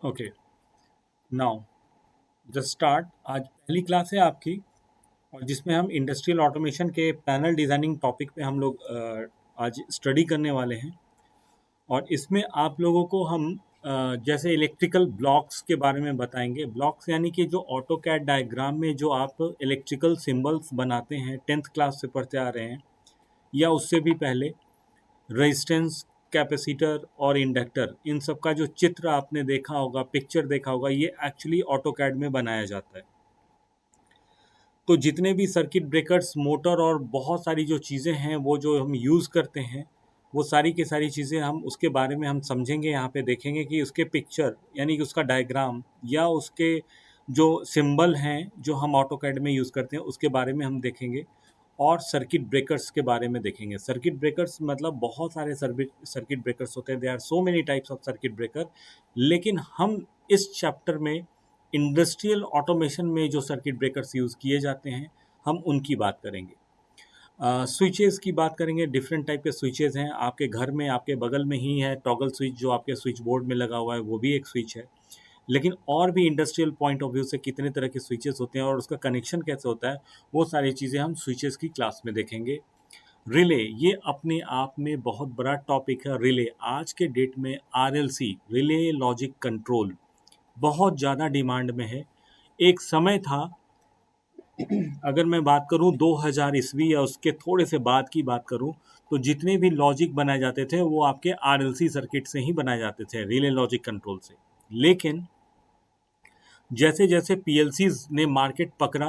Okay, now just start. आज पहली class है आपकी, और जिसमें हम इंडस्ट्रियल ऑटोमेशन के पैनल डिज़ाइनिंग टॉपिक पे हम लोग आज स्टडी करने वाले हैं। और इसमें आप लोगों को हम जैसे इलेक्ट्रिकल ब्लॉक्स के बारे में बताएंगे। ब्लॉक्स यानी कि जो ऑटो कैड डायग्राम में जो आप इलेक्ट्रिकल सिंबल्स बनाते हैं, 10th क्लास से पढ़ते आ रहे हैं या उससे भी पहले। रेजिस्टेंस, कैपेसिटर और इंडक्टर, इन सब का जो चित्र आपने देखा होगा, पिक्चर देखा होगा, ये एक्चुअली ऑटो कैड में बनाया जाता है। तो जितने भी सर्किट ब्रेकर्स, मोटर और बहुत सारी जो चीज़ें हैं वो जो हम यूज़ करते हैं, वो सारी की सारी चीज़ें हम उसके बारे में हम समझेंगे। यहाँ पे देखेंगे कि उसके पिक्चर यानी कि उसका डायग्राम या उसके जो सिंबल हैं जो हम ऑटो कैड में यूज़ करते हैं उसके बारे में हम देखेंगे। और सर्किट ब्रेकर्स के बारे में देखेंगे। सर्किट ब्रेकर्स मतलब बहुत सारे सर्किट ब्रेकर्स होते हैं, they are so many types of circuit breaker. लेकिन हम इस चैप्टर में इंडस्ट्रियल ऑटोमेशन में जो सर्किट ब्रेकर्स यूज़ किए जाते हैं हम उनकी बात करेंगे। स्विचेस की बात करेंगे। डिफरेंट टाइप के स्विचेस हैं आपके घर में, आपके बगल में ही है टॉगल स्विच जो आपके स्विच बोर्ड में लगा हुआ है, वो भी एक स्विच है। लेकिन और भी इंडस्ट्रियल पॉइंट ऑफ व्यू से कितने तरह के स्विचेस होते हैं और उसका कनेक्शन कैसे होता है, वो सारी चीज़ें हम स्विचेस की क्लास में देखेंगे। रिले, ये अपने आप में बहुत बड़ा टॉपिक है। रिले आज के डेट में आरएलसी, रिले लॉजिक कंट्रोल, बहुत ज़्यादा डिमांड में है। एक समय था, अगर मैं बात करूं 2000 ईस्वी या उसके थोड़े से बाद की बात करूं, तो जितने भी लॉजिक बनाए जाते थे वो आपके आरएलसी सर्किट से ही बनाए जाते थे, रिले लॉजिक कंट्रोल से। लेकिन जैसे जैसे पीएलसीज ने मार्केट पकड़ा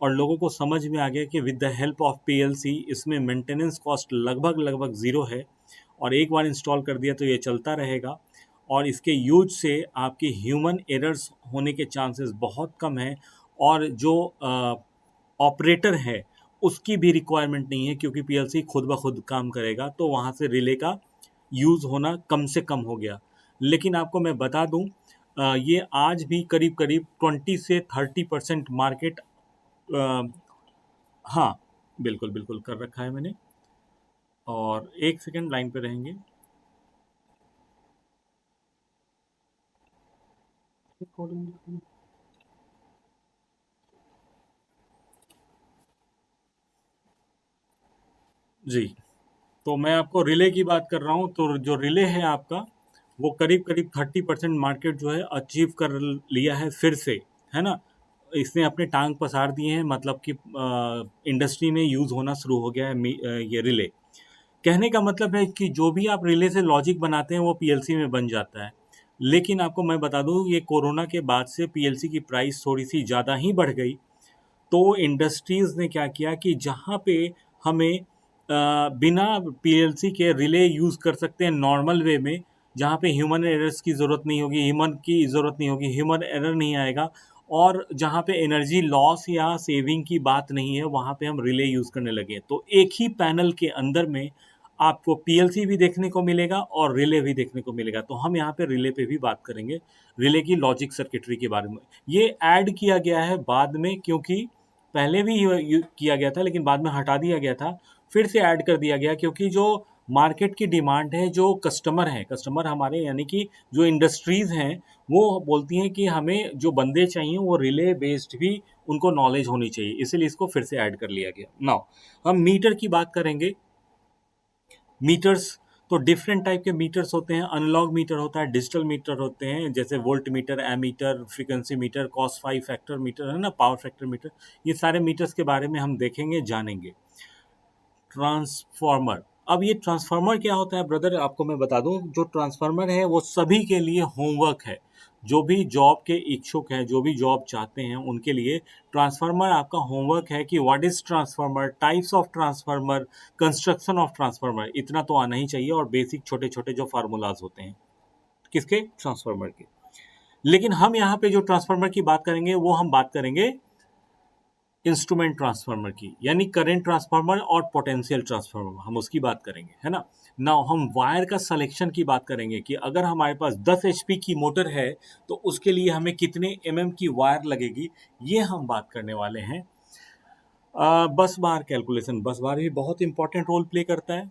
और लोगों को समझ में आ गया कि with the help of PLC इसमें मेंटेनेंस कॉस्ट लगभग लगभग ज़ीरो है और एक बार इंस्टॉल कर दिया तो ये चलता रहेगा, और इसके यूज से आपके ह्यूमन एरर्स होने के चांसेस बहुत कम हैं, और जो ऑपरेटर है उसकी भी रिक्वायरमेंट नहीं है क्योंकि पीएलसी खुद ब खुद काम करेगा। तो वहाँ से रिले का यूज़ होना कम से कम हो गया। लेकिन आपको मैं बता दूं, ये आज भी करीब करीब 20 से 30% मार्केट। हाँ, बिल्कुल बिल्कुल कर रखा है मैंने। और एक सेकंड लाइन पे रहेंगे। जी, तो मैं आपको रिले की बात कर रहा हूँ। तो जो रिले है आपका, वो करीब करीब 30% मार्केट जो है अचीव कर लिया है फिर से, है ना। इसने अपने टांग पसार दिए हैं, मतलब कि इंडस्ट्री में यूज़ होना शुरू हो गया है ये रिले। कहने का मतलब है कि जो भी आप रिले से लॉजिक बनाते हैं वो पीएलसी में बन जाता है। लेकिन आपको मैं बता दूं, ये कोरोना के बाद से पीएलसी की प्राइस थोड़ी सी ज़्यादा ही बढ़ गई। तो इंडस्ट्रीज़ ने क्या किया कि जहाँ पे हमें बिना पीएलसी के रिले यूज़ कर सकते हैं नॉर्मल वे में, जहाँ पे ह्यूमन एरर्स की ज़रूरत नहीं होगी, ह्यूमन एरर नहीं आएगा, और जहाँ पे एनर्जी लॉस या सेविंग की बात नहीं है, वहाँ पे हम रिले यूज़ करने लगे। तो एक ही पैनल के अंदर में आपको पीएलसी भी देखने को मिलेगा और रिले भी देखने को मिलेगा। तो हम यहाँ पे रिले पे भी बात करेंगे, रिले की लॉजिक सर्किटरी के बारे में। ये ऐड किया गया है बाद में, क्योंकि पहले भी किया गया था लेकिन बाद में हटा दिया गया था, फिर से ऐड कर दिया गया क्योंकि जो मार्केट की डिमांड है, जो कस्टमर हैं, कस्टमर हमारे यानी कि जो इंडस्ट्रीज़ हैं, वो बोलती हैं कि हमें जो बंदे चाहिए वो रिले बेस्ड भी उनको नॉलेज होनी चाहिए, इसलिए इसको फिर से ऐड कर लिया गया। नाउ हम मीटर की बात करेंगे। मीटर्स, तो डिफरेंट टाइप के मीटर्स होते हैं। एनालॉग मीटर होता है, डिजिटल मीटर होते हैं, जैसे voltmeter, ammeter, frequency meter, cos phi factor meter, है ना, पावर फैक्टर मीटर। ये सारे मीटर्स के बारे में हम देखेंगे, जानेंगे। ट्रांसफार्मर, अब ये ट्रांसफार्मर क्या होता है ब्रदर, आपको मैं बता दूं, जो ट्रांसफार्मर है वो सभी के लिए होमवर्क है। जो भी जॉब के इच्छुक हैं, जो भी जॉब चाहते हैं, उनके लिए ट्रांसफार्मर आपका होमवर्क है कि what is transformer, types of transformer, construction of transformer, इतना तो आना ही चाहिए, और बेसिक छोटे छोटे जो फार्मूलाज होते हैं किसके, ट्रांसफार्मर के। लेकिन हम यहाँ पे जो ट्रांसफार्मर की बात करेंगे वो हम बात करेंगे इंस्ट्रूमेंट ट्रांसफार्मर की, यानी करंट ट्रांसफार्मर और पोटेंशियल ट्रांसफार्मर, हम उसकी बात करेंगे, है ना। नाउ हम वायर का सिलेक्शन की बात करेंगे कि अगर हमारे पास 10 एचपी की मोटर है तो उसके लिए हमें कितने एमएम की वायर लगेगी, ये हम बात करने वाले हैं। बस बार कैलकुलेशन, बस बार भी बहुत इंपॉर्टेंट रोल प्ले करता है।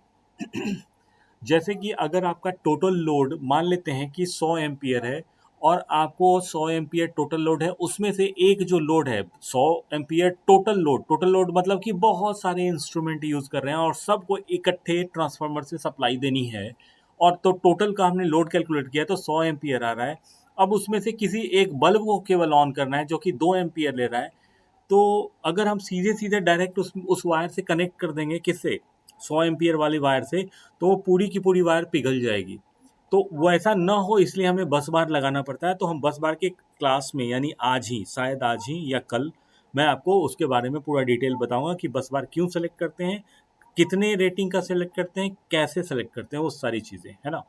जैसे कि अगर आपका टोटल लोड मान लेते हैं कि 100 एम्पियर है और आपको 100 एम्पियर टोटल लोड है, उसमें से एक जो लोड है 100 एम्पियर टोटल लोड मतलब कि बहुत सारे इंस्ट्रूमेंट यूज़ कर रहे हैं और सबको इकट्ठे ट्रांसफार्मर से सप्लाई देनी है, और तो टोटल का हमने लोड कैलकुलेट किया तो 100 एम्पियर आ रहा है। अब उसमें से किसी एक बल्ब को केवल ऑन करना है जो कि 2 एम्पियर ले रहा है, तो अगर हम सीधे-सीधे डायरेक्ट उस वायर से कनेक्ट कर देंगे, किससे? 100 एम्पीयर वाली वायर से, तो वो पूरी की पूरी वायर पिघल जाएगी। तो वो ऐसा ना हो इसलिए हमें बस बार लगाना पड़ता है। तो हम बस बार के क्लास में यानी आज ही, शायद आज ही या कल, मैं आपको उसके बारे में पूरा डिटेल बताऊँगा कि बस बार क्यों सेलेक्ट करते हैं, कितने रेटिंग का सेलेक्ट करते हैं, कैसे सेलेक्ट करते हैं, वो सारी चीज़ें, है ना?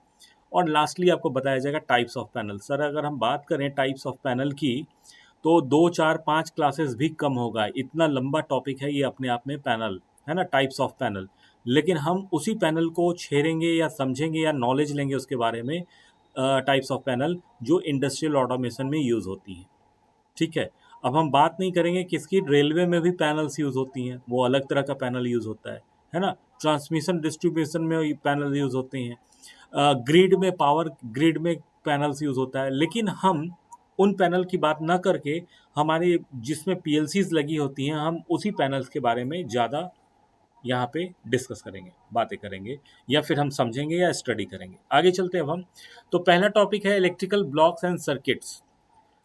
और लास्टली आपको बताया जाएगा टाइप्स ऑफ पैनल। सर अगर हम बात करें टाइप्स ऑफ पैनल की, तो 2, 4, 5 क्लासेस भी कम होगा, इतना लंबा टॉपिक है ये अपने आप में पैनल, है ना, टाइप्स ऑफ पैनल। लेकिन हम उसी पैनल को छेड़ेंगे या समझेंगे या नॉलेज लेंगे उसके बारे में, टाइप्स ऑफ पैनल जो इंडस्ट्रियल ऑटोमेशन में यूज़ होती हैं। ठीक है। अब हम बात नहीं करेंगे किसकी, रेलवे में भी पैनल्स यूज़ होती हैं, वो अलग तरह का पैनल यूज़ होता है ना। ट्रांसमिशन डिस्ट्रीब्यूशन में पैनल यूज़ होते हैं, ग्रिड में, पावर ग्रिड में पैनल्स यूज़ होता है। लेकिन हम उन पैनल की बात ना करके हमारे जिसमें पीएलसीज लगी होती हैं, हम उसी पैनल्स के बारे में ज़्यादा यहाँ पे डिस्कस करेंगे, बातें करेंगे, या फिर हम समझेंगे या स्टडी करेंगे। आगे चलते हैं अब हम। तो पहला टॉपिक है electrical blocks and circuits,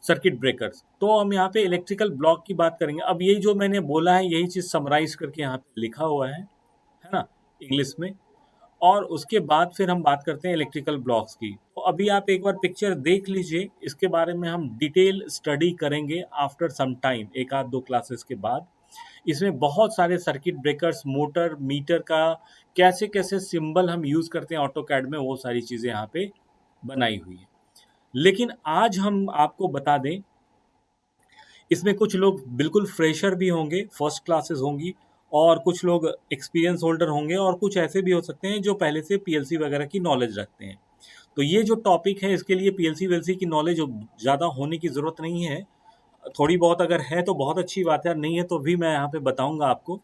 circuit breakers. तो हम यहाँ पे इलेक्ट्रिकल ब्लॉक की बात करेंगे। अब ये जो मैंने बोला है यही चीज़ समराइज करके यहाँ पे लिखा हुआ है ना, इंग्लिश में। और उसके बाद फिर हम बात करते हैं इलेक्ट्रिकल ब्लॉक्स की। तो अभी आप एक बार पिक्चर देख लीजिए, इसके बारे में हम डिटेल स्टडी करेंगे आफ्टर सम टाइम, एक आध दो क्लासेस के बाद। इसमें बहुत सारे सर्किट ब्रेकर्स, मोटर, मीटर का कैसे कैसे सिंबल हम यूज़ करते हैं ऑटो कैड में, वो सारी चीज़ें यहाँ पे बनाई हुई है। लेकिन आज हम आपको बता दें, इसमें कुछ लोग बिल्कुल फ्रेशर भी होंगे, फर्स्ट क्लासेस होंगी, और कुछ लोग एक्सपीरियंस होल्डर होंगे, और कुछ ऐसे भी हो सकते हैं जो पहले से पीएलसी वगैरह की नॉलेज रखते हैं। तो ये जो टॉपिक है इसके लिए पीएलसी वेलसी की नॉलेज ज़्यादा होने की ज़रूरत नहीं है। थोड़ी बहुत अगर है तो बहुत अच्छी बात है, नहीं है तो भी मैं यहाँ पे बताऊँगा आपको।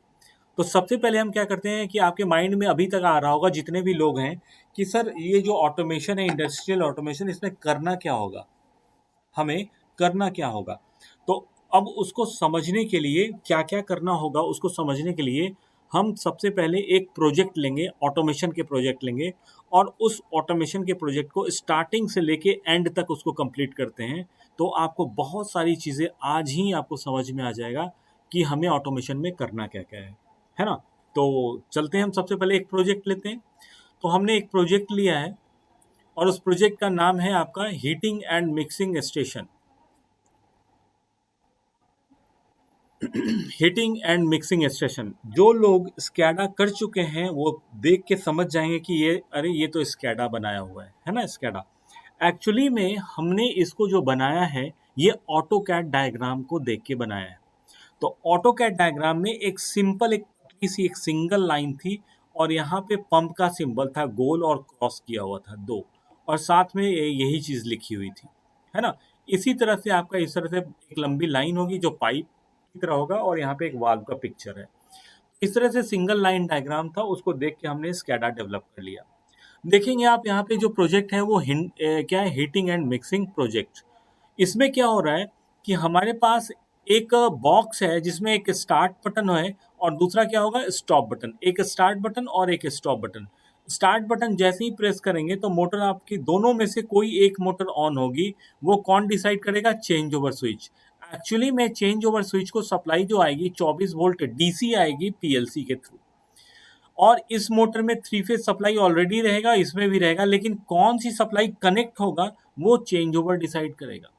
तो सबसे पहले हम क्या करते हैं कि आपके माइंड में अभी तक आ रहा होगा जितने भी लोग हैं कि सर ये जो ऑटोमेशन है, इंडस्ट्रियल ऑटोमेशन, इसमें करना क्या होगा, हमें करना क्या होगा। तो अब उसको समझने के लिए क्या क्या करना होगा, उसको समझने के लिए हम सबसे पहले एक प्रोजेक्ट लेंगे, ऑटोमेशन के प्रोजेक्ट लेंगे, और उस ऑटोमेशन के प्रोजेक्ट को स्टार्टिंग से लेके एंड तक उसको कंप्लीट करते हैं। तो आपको बहुत सारी चीज़ें आज ही आपको समझ में आ जाएगा कि हमें ऑटोमेशन में करना क्या क्या है ना। तो चलते हैं, हम सबसे पहले एक प्रोजेक्ट लेते हैं। तो हमने एक प्रोजेक्ट लिया है और उस प्रोजेक्ट का नाम है आपका heating and mixing station. Heating and mixing station, जो लोग स्कैडा कर चुके हैं वो देख के समझ जाएंगे कि ये, अरे ये तो स्कैडा बनाया हुआ है ना। स्कैडा एक्चुअली में हमने इसको जो बनाया है ये ऑटो कैड डायग्राम को देख के बनाया है। तो ऑटो कैड डायग्राम में एक सिंपल, एक पतली सी एक सिंगल लाइन थी, और यहाँ पे पंप का सिंबल था, गोल और क्रॉस किया हुआ था दो, और साथ में यही चीज़ लिखी हुई थी, है ना। इसी तरह से आपका इस तरह से एक लंबी लाइन होगी जो पाइप की तरह होगा, और यहाँ पे एक वाल्व का पिक्चर है। इस तरह से सिंगल लाइन डायग्राम था, उसको देख के हमने स्कैडा डेवलप कर लिया। देखेंगे आप यहाँ पे जो प्रोजेक्ट है वो क्या है, हीटिंग एंड मिक्सिंग प्रोजेक्ट। इसमें क्या हो रहा है कि हमारे पास एक बॉक्स है जिसमें एक स्टार्ट बटन है, और दूसरा क्या होगा, स्टॉप बटन। एक स्टार्ट बटन और एक स्टॉप बटन। स्टार्ट बटन जैसे ही प्रेस करेंगे तो मोटर आपकी दोनों में से कोई एक मोटर ऑन होगी। वो कौन डिसाइड करेगा, चेंज ओवर स्विच। एक्चुअली में चेंज ओवर स्विच को सप्लाई जो आएगी 24 वोल्ट डीसी आएगी पीएलसी के थ्रू, और इस मोटर में 3 फेज सप्लाई ऑलरेडी रहेगा, इसमें भी रहेगा, लेकिन कौन सी सप्लाई कनेक्ट होगा वो चेंज ओवर डिसाइड करेगा।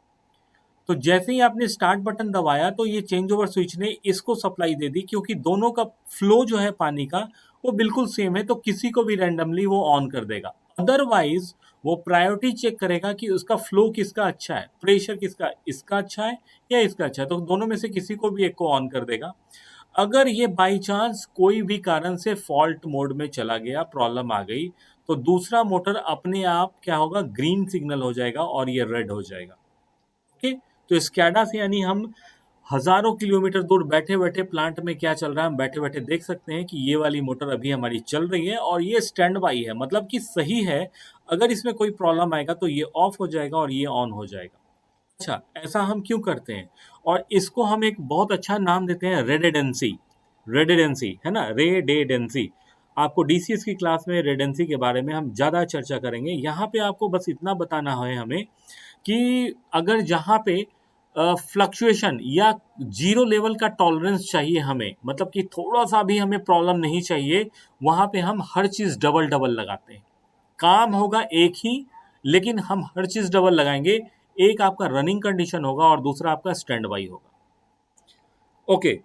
तो जैसे ही आपने स्टार्ट बटन दबाया तो ये चेंज ओवर स्विच ने इसको सप्लाई दे दी, क्योंकि दोनों का फ्लो जो है पानी का वो बिल्कुल सेम है, तो किसी को भी रैंडमली वो ऑन कर देगा। अदरवाइज वो प्रायोरिटी चेक करेगा कि उसका फ्लो किसका अच्छा है, प्रेशर किसका, इसका अच्छा है या इसका अच्छा है, तो दोनों में से किसी को भी एक को ऑन कर देगा। अगर ये बाई चांस कोई भी कारण से फॉल्ट मोड में चला गया, प्रॉब्लम आ गई, तो दूसरा मोटर अपने आप क्या होगा, ग्रीन सिग्नल हो जाएगा और ये रेड हो जाएगा। ओके। तो स्कैडा से यानी हम हजारों किलोमीटर दूर बैठे बैठे प्लांट में क्या चल रहा है हम बैठे बैठे देख सकते हैं कि ये वाली मोटर अभी हमारी चल रही है और ये स्टैंड बाई है, मतलब कि सही है। अगर इसमें कोई प्रॉब्लम आएगा तो ये ऑफ हो जाएगा और ये ऑन हो जाएगा। अच्छा, ऐसा हम क्यों करते हैं? और इसको हम एक बहुत अच्छा नाम देते हैं, रेडेंडेंसी। रेडेंडेंसी है ना, रेडेंडेंसी। आपको डीसीएस की क्लास में रेडेंडेंसी के बारे में हम ज़्यादा चर्चा करेंगे। यहाँ पे आपको बस इतना बताना है हमें कि अगर जहाँ पे फ्लक्चुएशन या जीरो लेवल का टॉलरेंस चाहिए हमें, मतलब कि थोड़ा सा भी हमें प्रॉब्लम नहीं चाहिए, वहाँ पे हम हर चीज़ डबल डबल लगाते हैं। काम होगा एक ही, लेकिन हम हर चीज़ डबल लगाएंगे। एक आपका रनिंग कंडीशन होगा और दूसरा आपका स्टैंड बाई होगा। ओके,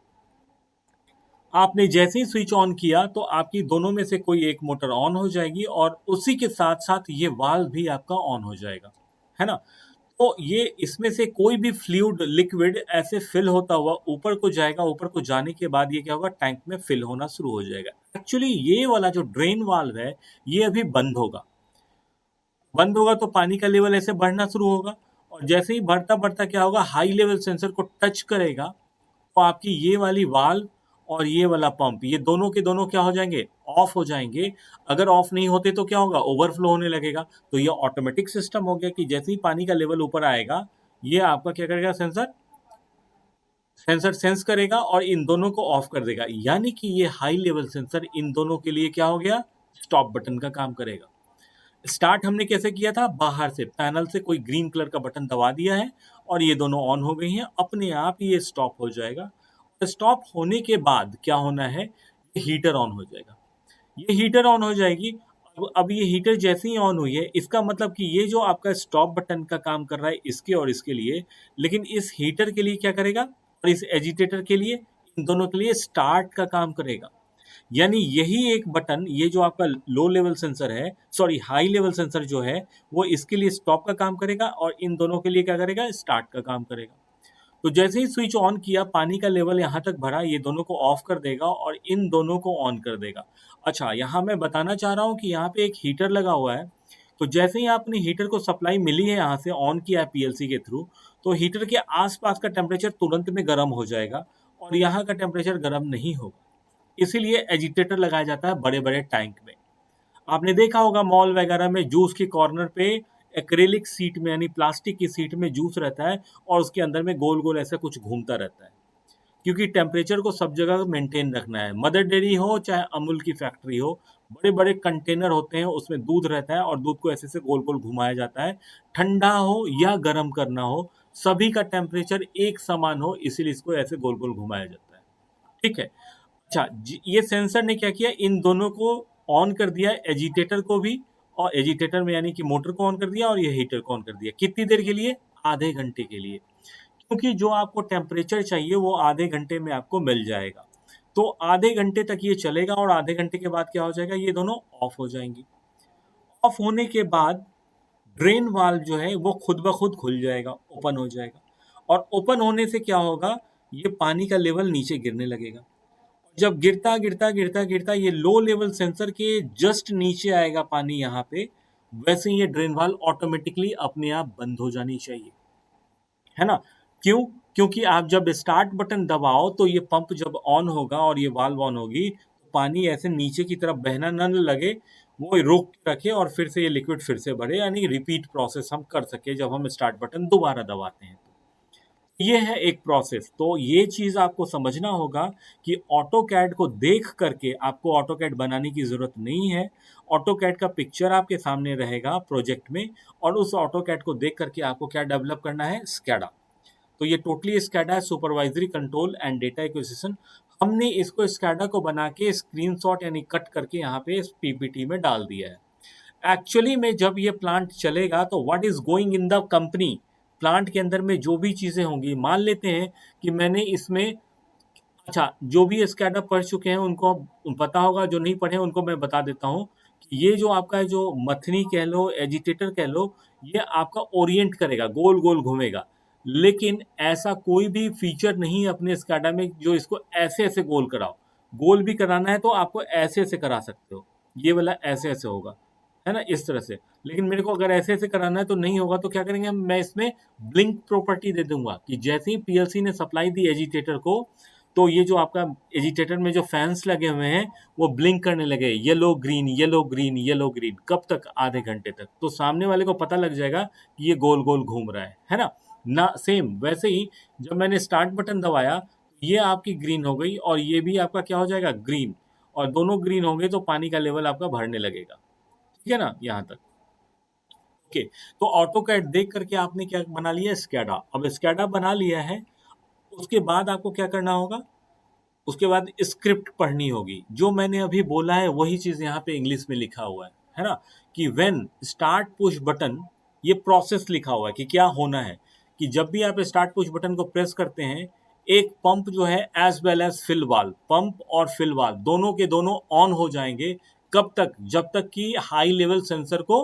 आपने जैसे ही स्विच ऑन किया तो आपकी दोनों में से कोई एक मोटर ऑन हो जाएगी और उसी के साथ साथ ये वाल्व भी आपका ऑन हो जाएगा, है ना। तो ये इसमें से कोई भी फ्लूइड लिक्विड ऐसे फिल होता हुआ ऊपर को जाएगा, ऊपर को जाने के बाद ये क्या होगा, टैंक में फिल होना शुरू हो जाएगा। एक्चुअली ये वाला जो ड्रेन वाल्व है ये अभी बंद होगा। बंद होगा तो पानी का लेवल ऐसे बढ़ना शुरू होगा और जैसे ही बढ़ता बढ़ता क्या होगा, हाई लेवल सेंसर को टच करेगा तो आपकी ये वाली वाल्व और ये वाला पंप, ये दोनों के दोनों क्या हो जाएंगे, ऑफ हो जाएंगे। अगर ऑफ नहीं होते तो क्या होगा, ओवरफ्लो होने लगेगा। तो ये ऑटोमेटिक सिस्टम हो गया कि जैसे ही पानी का लेवल ऊपर आएगा ये आपका क्या करेगा, सेंसर सेंसर सेंस करेगा और इन दोनों को ऑफ कर देगा। यानी कि ये हाई लेवल सेंसर इन दोनों के लिए क्या हो गया, स्टॉप बटन का काम करेगा। स्टार्ट हमने कैसे किया था, बाहर से पैनल से कोई ग्रीन कलर का बटन दबा दिया है और ये दोनों ऑन हो गई हैं, अपने आप ये स्टॉप हो जाएगा। स्टॉप होने के बाद क्या होना है, ये हीटर ऑन हो जाएगा। ये हीटर ऑन हो जाएगी। अब ये हीटर जैसे ही ऑन हुई है, इसका मतलब कि ये जो आपका स्टॉप बटन का काम कर रहा है इसके और इसके लिए, लेकिन इस हीटर के लिए क्या करेगा और इस एजिटेटर के लिए, इन दोनों के लिए स्टार्ट का काम करेगा। यानी यही एक बटन, ये जो आपका लो लेवल सेंसर है, सॉरी हाई लेवल सेंसर जो है, वो इसके लिए स्टॉप का काम करेगा और इन दोनों के लिए क्या करेगा, स्टार्ट का काम करेगा। तो जैसे ही स्विच ऑन किया, पानी का लेवल यहाँ तक भरा, ये दोनों को ऑफ कर देगा और इन दोनों को ऑन कर देगा। अच्छा, यहाँ मैं बताना चाह रहा हूँ कि यहाँ पे एक हीटर लगा हुआ है। तो जैसे ही आपने हीटर को सप्लाई मिली है, यहाँ से ऑन किया है पीएलसी के थ्रू, तो हीटर के आसपास का टेम्परेचर तुरंत में गर्म हो जाएगा और यहाँ का टेम्परेचर गर्म नहीं होगा। इसीलिए एजिटेटर लगाया जाता है बड़े बड़े टैंक में। आपने देखा होगा मॉल वगैरह में जूस के कॉर्नर पे एक्रेलिक सीट में, यानी प्लास्टिक की सीट में जूस रहता है और उसके अंदर में गोल गोल ऐसा कुछ घूमता रहता है, क्योंकि टेम्परेचर को सब जगह मेंटेन रखना है। मदर डेयरी हो चाहे अमूल की फैक्ट्री हो, बड़े बड़े कंटेनर होते हैं, उसमें दूध रहता है और दूध को ऐसे से गोल गोल घुमाया जाता है। ठंडा हो या गर्म करना हो, सभी का टेम्परेचर एक समान हो, इसीलिए इसको ऐसे गोल गोल घुमाया जाता है। ठीक है। अच्छा, ये सेंसर ने क्या किया, इन दोनों को ऑन कर दिया, एजिटेटर को भी, और एजिटेटर में यानी कि मोटर को ऑन कर दिया और ये हीटर को ऑन कर दिया। कितनी देर के लिए, आधे घंटे के लिए, क्योंकि जो आपको टेम्परेचर चाहिए वो आधे घंटे में आपको मिल जाएगा। तो आधे घंटे तक ये चलेगा और आधे घंटे के बाद क्या हो जाएगा, ये दोनों ऑफ हो जाएंगी। ऑफ होने के बाद ड्रेन वाल्व जो है वो खुद ब खुद खुल जाएगा, ओपन हो जाएगा। और ओपन होने से क्या होगा, ये पानी का लेवल नीचे गिरने लगेगा। जब गिरता गिरता गिरता गिरता ये लो लेवल सेंसर के जस्ट नीचे आएगा पानी यहाँ पे, वैसे ही ये ड्रेन वाल्व ऑटोमेटिकली अपने आप बंद हो जानी चाहिए, है ना। क्यों? क्योंकि आप जब स्टार्ट बटन दबाओ तो ये पंप जब ऑन होगा और ये वाल्व ऑन होगी, तो पानी ऐसे नीचे की तरफ बहना न लगे, वो रोक के रखे और फिर से ये लिक्विड फिर से बढ़े, यानी रिपीट प्रोसेस हम कर सके जब हम स्टार्ट बटन दोबारा दबाते हैं। ये है एक प्रोसेस। तो ये चीज़ आपको समझना होगा कि ऑटो कैड को देख करके आपको ऑटो कैड बनाने की ज़रूरत नहीं है। ऑटो कैड का पिक्चर आपके सामने रहेगा प्रोजेक्ट में, और उस ऑटो कैड को देख करके आपको क्या डेवलप करना है, स्कैडा। तो ये टोटली स्कैडा है, supervisory control and data acquisition. हमने इसको स्कैडा को बना के स्क्रीनशॉट यानी कट करके यहाँ पे इस पीपीटी में डाल दिया है। एक्चुअली में जब ये प्लांट चलेगा तो what is going in the company, plant के अंदर में जो भी चीज़ें होंगी, मान लेते हैं कि मैंने इसमें, अच्छा जो भी स्कैडा पढ़ चुके हैं उनको पता होगा, जो नहीं पढ़े उनको मैं बता देता हूँ कि ये जो आपका जो मथनी कह लो, एजिटेटर कह लो, ये आपका ओरिएंट करेगा, गोल गोल घूमेगा। लेकिन ऐसा कोई भी फीचर नहीं है अपने स्कैडा में जो इसको ऐसे ऐसे गोल कराओ। गोल भी कराना है तो आपको ऐसे ऐसे करा सकते हो, ये वाला ऐसे ऐसे होगा, है ना, इस तरह से। लेकिन मेरे को अगर ऐसे ऐसे कराना है तो नहीं होगा, तो क्या करेंगे, मैं इसमें ब्लिंक प्रॉपर्टी दे दूंगा कि जैसे ही पीएलसी ने सप्लाई दी एजिटेटर को, तो ये जो आपका एजिटेटर में जो फैंस लगे हुए हैं वो ब्लिंक करने लगे, yellow green yellow green yellow green. कब तक? आधे घंटे तक। तो सामने वाले को पता लग जाएगा कि ये गोल गोल घूम रहा है ना। ना सेम वैसे ही जब मैंने स्टार्ट बटन दबाया, ये आपकी ग्रीन हो गई और ये भी आपका क्या हो जाएगा, ग्रीन। और दोनों ग्रीन होंगे तो पानी का लेवल आपका बढ़ने लगेगा। ठीक है ना, यहाँ तक। ओके। तो ऑटो कैड देख करके आपने क्या बना लिया, स्कैडा। अब स्कैडा बना लिया है, उसके बाद आपको क्या करना होगा, उसके बाद स्क्रिप्ट पढ़नी होगी। जो मैंने अभी बोला है वही चीज यहाँ पे इंग्लिश में लिखा हुआ है ना, कि व्हेन स्टार्ट पुश बटन, ये प्रोसेस लिखा हुआ है कि क्या होना है, कि जब भी आप स्टार्ट पुश बटन को प्रेस करते हैं, एक पंप जो है as well as fill valve, pump और फिल वाल्व दोनों के दोनों ऑन हो जाएंगे। कब तक? जब तक कि हाई लेवल सेंसर को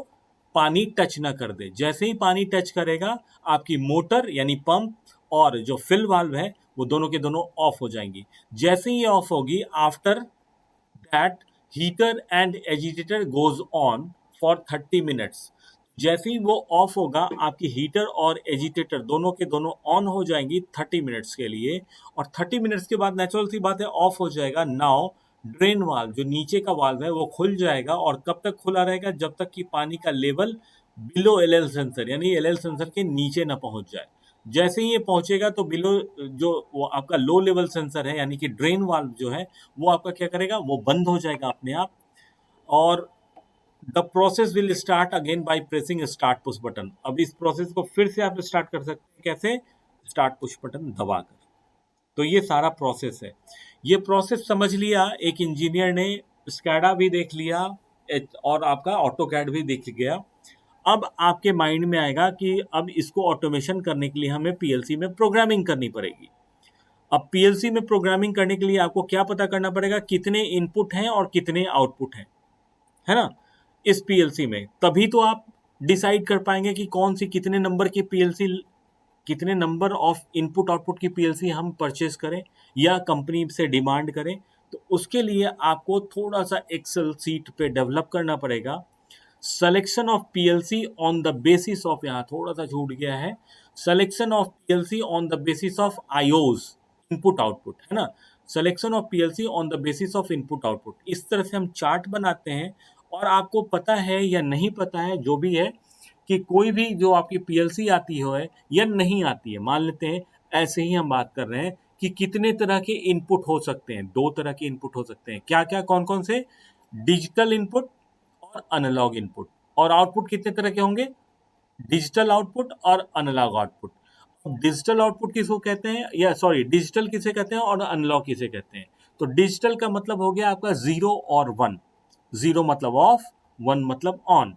पानी टच ना कर दे। जैसे ही पानी टच करेगा, आपकी मोटर यानी पंप और जो फिल वाल्व है वो दोनों के दोनों ऑफ हो जाएंगी। जैसे ही ऑफ होगी, after that heater and agitator goes on for 30 minutes. जैसे ही वो ऑफ होगा, आपकी हीटर और एजिटेटर दोनों के दोनों ऑन हो जाएंगी 30 मिनट्स के लिए। और 30 मिनट्स के बाद नेचुरल सी बात है ऑफ हो जाएगा। नाउ ड्रेन वाल्व, जो नीचे का वाल्व है, वो खुल जाएगा। और कब तक खुला रहेगा? जब तक कि पानी का लेवल बिलो एल सेंसर यानी एल सेंसर के नीचे ना पहुंच जाए। जैसे ही ये पहुंचेगा तो बिलो जो वो आपका लो लेवल सेंसर है यानी कि ड्रेन वाल्व जो है, वो आपका क्या करेगा, वो बंद हो जाएगा अपने आप। और the process will start again by pressing start push button. अब इस प्रोसेस को फिर से आप स्टार्ट कर सकते हैं, कैसे? स्टार्ट पुश बटन दबाकर। तो ये सारा प्रोसेस है। ये प्रोसेस समझ लिया एक इंजीनियर ने, स्कैडा भी देख लिया और आपका ऑटो कैड भी दिख गया। अब आपके माइंड में आएगा कि अब इसको ऑटोमेशन करने के लिए हमें पीएलसी में प्रोग्रामिंग करनी पड़ेगी। अब पीएलसी में प्रोग्रामिंग करने के लिए आपको क्या पता करना पड़ेगा, कितने इनपुट हैं और कितने आउटपुट हैं, है ना, इस पीएलसी में। तभी तो आप डिसाइड कर पाएंगे कि कौन सी कितने नंबर की पीएलसी, कितने नंबर ऑफ इनपुट आउटपुट की पीएलसी हम परचेस करें या कंपनी से डिमांड करें। तो उसके लिए आपको थोड़ा सा एक्सेल सीट पे डेवलप करना पड़ेगा। Selection of PLC on the basis of, यहाँ थोड़ा सा छूट गया है, selection of PLC on the basis of IOs, input output, है ना। Selection of PLC on the basis of input output, इस तरह से हम चार्ट बनाते हैं। और आपको पता है या नहीं पता है, जो भी है, कि कोई भी जो आपकी पीएलसी आती हो है या नहीं आती है, मान लेते हैं ऐसे ही हम बात कर रहे हैं कि कितने तरह के इनपुट हो सकते हैं। 2 तरह के इनपुट हो सकते हैं। क्या क्या, कौन कौन से? डिजिटल इनपुट और एनालॉग इनपुट। और आउटपुट कितने तरह के होंगे? डिजिटल आउटपुट और एनालॉग आउटपुट। डिजिटल आउटपुट किसको कहते हैं, या सॉरी, डिजिटल किसे कहते हैं और एनालॉग किसे कहते हैं? तो डिजिटल का मतलब हो गया आपका 0 और 1। 0 मतलब ऑफ, 1 मतलब ऑन।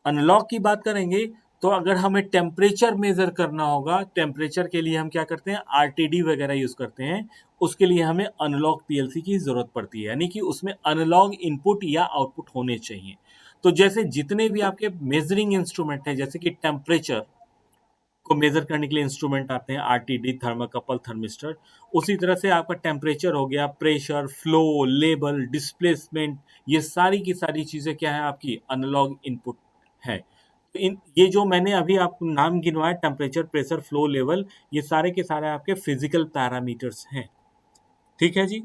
एनालॉग की बात करेंगे तो अगर हमें टेम्परेचर मेजर करना होगा, टेम्परेचर के लिए हम क्या करते हैं, आरटीडी वगैरह यूज करते हैं। उसके लिए हमें एनालॉग पीएलसी की जरूरत पड़ती है, यानी कि उसमें एनालॉग इनपुट या आउटपुट होने चाहिए। तो जैसे जितने भी आपके मेजरिंग इंस्ट्रूमेंट हैं, जैसे कि टेम्परेचर को मेजर करने के लिए इंस्ट्रूमेंट आते हैं, आरटीडी, थर्मोकपल, थर्मिस्टर। उसी तरह से आपका टेम्परेचर हो गया, प्रेशर, फ्लो, लेवल, डिस्प्लेसमेंट, ये सारी की सारी चीजें क्या है, आपकी एनालॉग इनपुट है। तो ये जो मैंने अभी आपको नाम गिनवाया, टेम्परेचर, प्रेशर, फ्लो, लेवल, ये सारे के सारे आपके फिजिकल पैरामीटर्स हैं। ठीक है जी,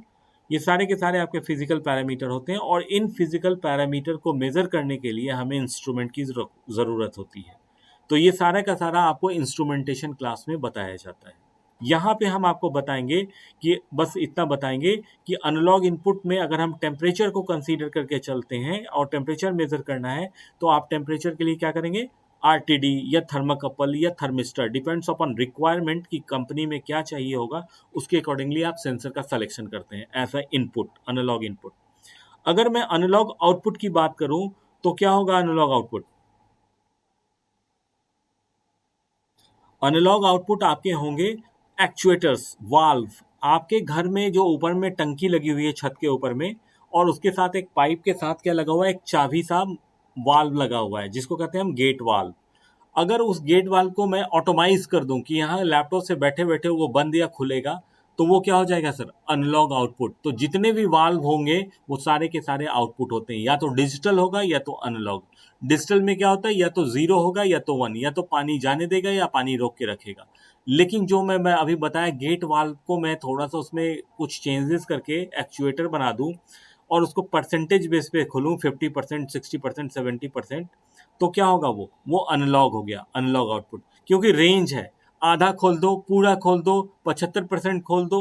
ये सारे के सारे आपके फिजिकल पैरामीटर होते हैं। और इन फिजिकल पैरामीटर को मेजर करने के लिए हमें इंस्ट्रूमेंट की जरूरत होती है। तो ये सारा का सारा आपको इंस्ट्रूमेंटेशन क्लास में बताया जाता है। यहाँ पे हम आपको बताएंगे कि बस इतना बताएंगे कि एनालॉग इनपुट में अगर हम टेम्परेचर को कंसीडर करके चलते हैं और टेम्परेचर मेजर करना है, तो आप टेम्परेचर के लिए क्या करेंगे, आरटीडी या थर्मोकपल या थर्मिस्टर, डिपेंड्स अपॉन रिक्वायरमेंट की कंपनी में क्या चाहिए होगा, उसके अकॉर्डिंगली आप सेंसर का सिलेक्शन करते हैं as a input, analogue input. अगर मैं एनालॉग आउटपुट की बात करूं तो क्या होगा एनालॉग आउटपुट? एनालॉग आउटपुट आपके होंगे एक्चुएटर्स, वाल्व। आपके घर में जो ऊपर में टंकी लगी हुई है छत के ऊपर में, और उसके साथ एक पाइप के साथ क्या लगा हुआ है, एक चाबी सा वाल्व लगा हुआ है जिसको कहते हैं हम गेट वाल्व। अगर उस गेट वाल्व को मैं ऑटोमाइज कर दूं कि यहाँ लैपटॉप से बैठे बैठे वो बंद या खुलेगा, तो वो क्या हो जाएगा सर, अनलॉग आउटपुट। तो जितने भी वाल्व होंगे वो सारे के सारे आउटपुट होते हैं, या तो डिजिटल होगा या तो अनलॉग। डिजिटल में क्या होता है, या तो जीरो होगा या तो वन, या तो पानी जाने देगा या पानी रोक के रखेगा। लेकिन जो मैं अभी बताया गेट वाल्व को मैं थोड़ा सा उसमें कुछ चेंजेस करके एक्चुएटर बना दूं और उसको परसेंटेज बेस पे खोलूं, 50%, 60%, 70%, तो क्या होगा, वो अनलॉग हो गया, अनलॉग आउटपुट। क्योंकि रेंज है, आधा खोल दो, पूरा खोल दो, 75% खोल दो।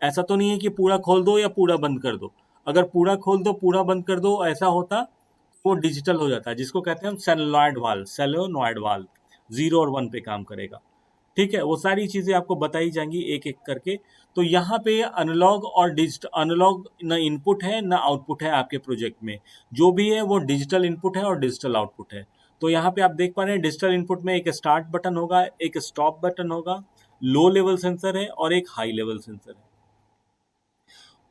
ऐसा तो नहीं है कि पूरा खोल दो या पूरा बंद कर दो। अगर पूरा खोल दो पूरा बंद कर दो ऐसा होता, वो डिजिटल हो जाता है, जिसको कहते हैं हम सेलोनॉइड वाल्व, सेलोनॉइड वाल्व, जीरो और वन पे काम करेगा। ठीक है, वो सारी चीजें आपको बताई जाएंगी एक एक करके। तो यहाँ पे अनलॉग और डिजिटल, अनलॉग न इनपुट है न आउटपुट है आपके प्रोजेक्ट में, जो भी है वो डिजिटल इनपुट है और डिजिटल आउटपुट है। तो यहाँ पे आप देख पा रहे हैं डिजिटल इनपुट में एक स्टार्ट बटन होगा, एक स्टॉप बटन होगा, लो लेवल सेंसर है और एक हाई लेवल सेंसर है।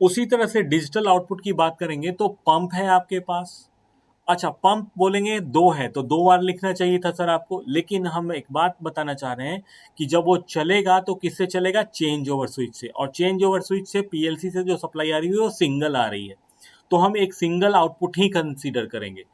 उसी तरह से डिजिटल आउटपुट की बात करेंगे तो पंप है आपके पास। अच्छा, पंप बोलेंगे दो है तो दो बार लिखना चाहिए था सर आपको, लेकिन हम एक बात बताना चाह रहे हैं कि जब वो चलेगा तो किससे चलेगा, चेंज ओवर स्विच से। और चेंज ओवर स्विच से पीएलसी से जो सप्लाई आ रही है वो सिंगल आ रही है, तो हम एक सिंगल आउटपुट ही कंसीडर करेंगे।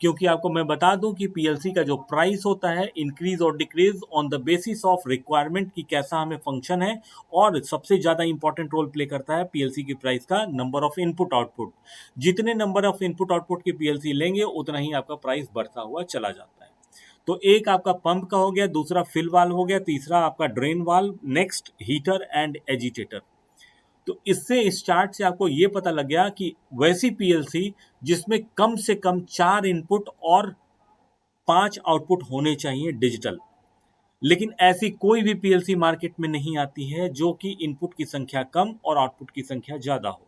क्योंकि आपको मैं बता दूं कि पीएलसी का जो प्राइस होता है इंक्रीज और decrease on the basis of requirement की कैसा हमें फंक्शन है, और सबसे ज्यादा इंपॉर्टेंट रोल प्ले करता है पीएलसी की प्राइस का नंबर ऑफ इनपुट आउटपुट। जितने नंबर ऑफ इनपुट आउटपुट की पीएलसी लेंगे उतना ही आपका प्राइस बढ़ता हुआ चला जाता है। तो एक आपका पंप का हो गया, दूसरा फिल वाल्व हो गया, तीसरा आपका drain valve, next heater and agitator. तो इससे, इस चार्ट से आपको ये पता लग गया कि वैसी पीएलसी जिसमें कम से कम 4 इनपुट और 5 आउटपुट होने चाहिए डिजिटल। लेकिन ऐसी कोई भी पीएलसी मार्केट में नहीं आती है जो कि इनपुट की संख्या कम और आउटपुट की संख्या ज्यादा हो।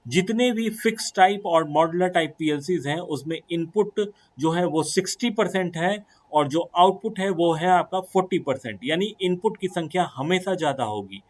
जितने भी फिक्स टाइप और मॉड्यूलर टाइप पीएलसीज हैं उसमें इनपुट जो है वो 60% है और जो आउटपुट है वो है आपका 40%, यानी इनपुट की संख्या हमेशा ज्यादा होगी।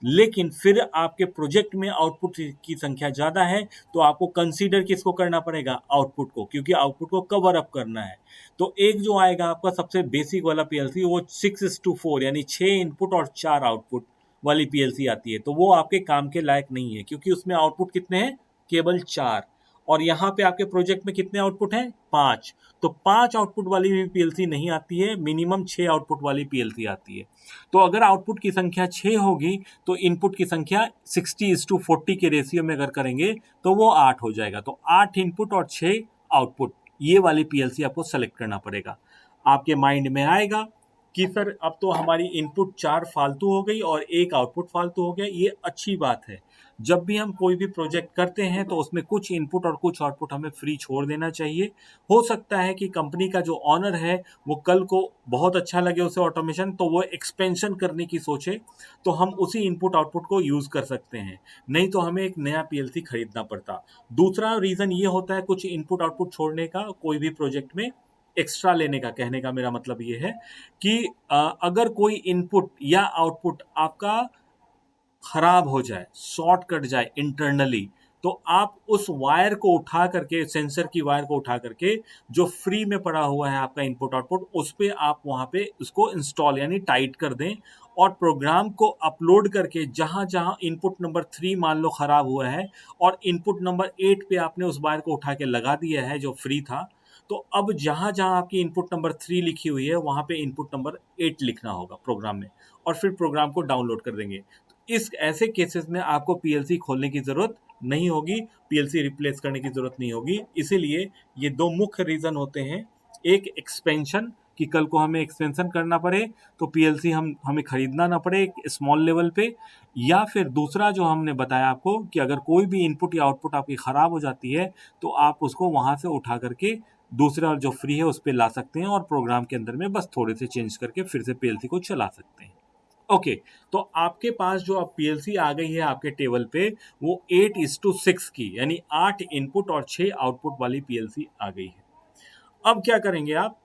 लेकिन फिर आपके प्रोजेक्ट में आउटपुट की संख्या ज्यादा है तो आपको कंसीडर किसको करना पड़ेगा, आउटपुट को, क्योंकि आउटपुट को कवर अप करना है। तो एक जो आएगा आपका सबसे बेसिक वाला पीएलसी वो 6:4 यानी 6 इनपुट और 4 आउटपुट वाली पीएलसी आती है, तो वो आपके काम के लायक नहीं है क्योंकि उसमें आउटपुट कितने हैं, केवल 4। और यहाँ पे आपके प्रोजेक्ट में कितने आउटपुट हैं, 5। तो 5 आउटपुट वाली भी पीएलसी नहीं आती है, मिनिमम 6 आउटपुट वाली पीएलसी आती है। तो अगर आउटपुट की संख्या 6 होगी तो इनपुट की संख्या 60:40 के रेशियो में अगर करेंगे तो वो 8 हो जाएगा। तो 8 इनपुट और 6 आउटपुट, ये वाली पीएलसी आपको सेलेक्ट करना पड़ेगा। आपके माइंड में आएगा कि सर अब तो हमारी इनपुट 4 फालतू हो गई और एक आउटपुट फालतू हो गया। ये अच्छी बात है, जब भी हम कोई भी प्रोजेक्ट करते हैं तो उसमें कुछ इनपुट और कुछ आउटपुट हमें फ्री छोड़ देना चाहिए। हो सकता है कि कंपनी का जो ऑनर है वो कल को बहुत अच्छा लगे उसे ऑटोमेशन, तो वो एक्सपेंशन करने की सोचे, तो हम उसी इनपुट आउटपुट को यूज कर सकते हैं, नहीं तो हमें एक नया पीएलसी खरीदना पड़ता। दूसरा रीजन ये होता है कुछ इनपुट आउटपुट छोड़ने का कोई भी प्रोजेक्ट में, एक्स्ट्रा लेने का। कहने का मेरा मतलब ये है कि अगर कोई इनपुट या आउटपुट आपका खराब हो जाए, शॉर्ट कट जाए इंटरनली, तो आप उस वायर को उठा करके, सेंसर की वायर को उठा करके जो फ्री में पड़ा हुआ है आपका इनपुट आउटपुट, उस पे आप वहां पे उसको इंस्टॉल यानी टाइट कर दें और प्रोग्राम को अपलोड करके जहां जहां इनपुट नंबर 3 मान लो खराब हुआ है और इनपुट नंबर 8 पे आपने उस वायर को उठा के लगा दिया है जो फ्री था, तो अब जहां जहां आपकी इनपुट नंबर 3 लिखी हुई है वहां पे इनपुट नंबर 8 लिखना होगा प्रोग्राम में, और फिर प्रोग्राम को डाउनलोड कर देंगे। इस ऐसे केसेस में आपको पीएलसी खोलने की जरूरत नहीं होगी, पीएलसी रिप्लेस करने की जरूरत नहीं होगी। इसीलिए ये दो मुख्य रीजन होते हैं, एक एक्सपेंशन कि कल को हमें एक्सपेंशन करना पड़े तो पीएलसी हमें खरीदना ना पड़े एक स्मॉल लेवल पे, या फिर दूसरा जो हमने बताया आपको कि अगर कोई भी इनपुट या आउटपुट आपकी खराब हो जाती है तो आप उसको वहां से उठा करके दूसरा जो फ्री है उस पर ला सकते हैं और प्रोग्राम के अंदर में बस थोड़े से चेंज करके फिर से पीएलसी को चला सकते हैं। ओके, तो आपके पास जो अब पीएलसी आ गई है आपके टेबल पे वो 8:6 की यानी 8 इनपुट और 6 आउटपुट वाली पीएलसी आ गई है। अब क्या करेंगे आप,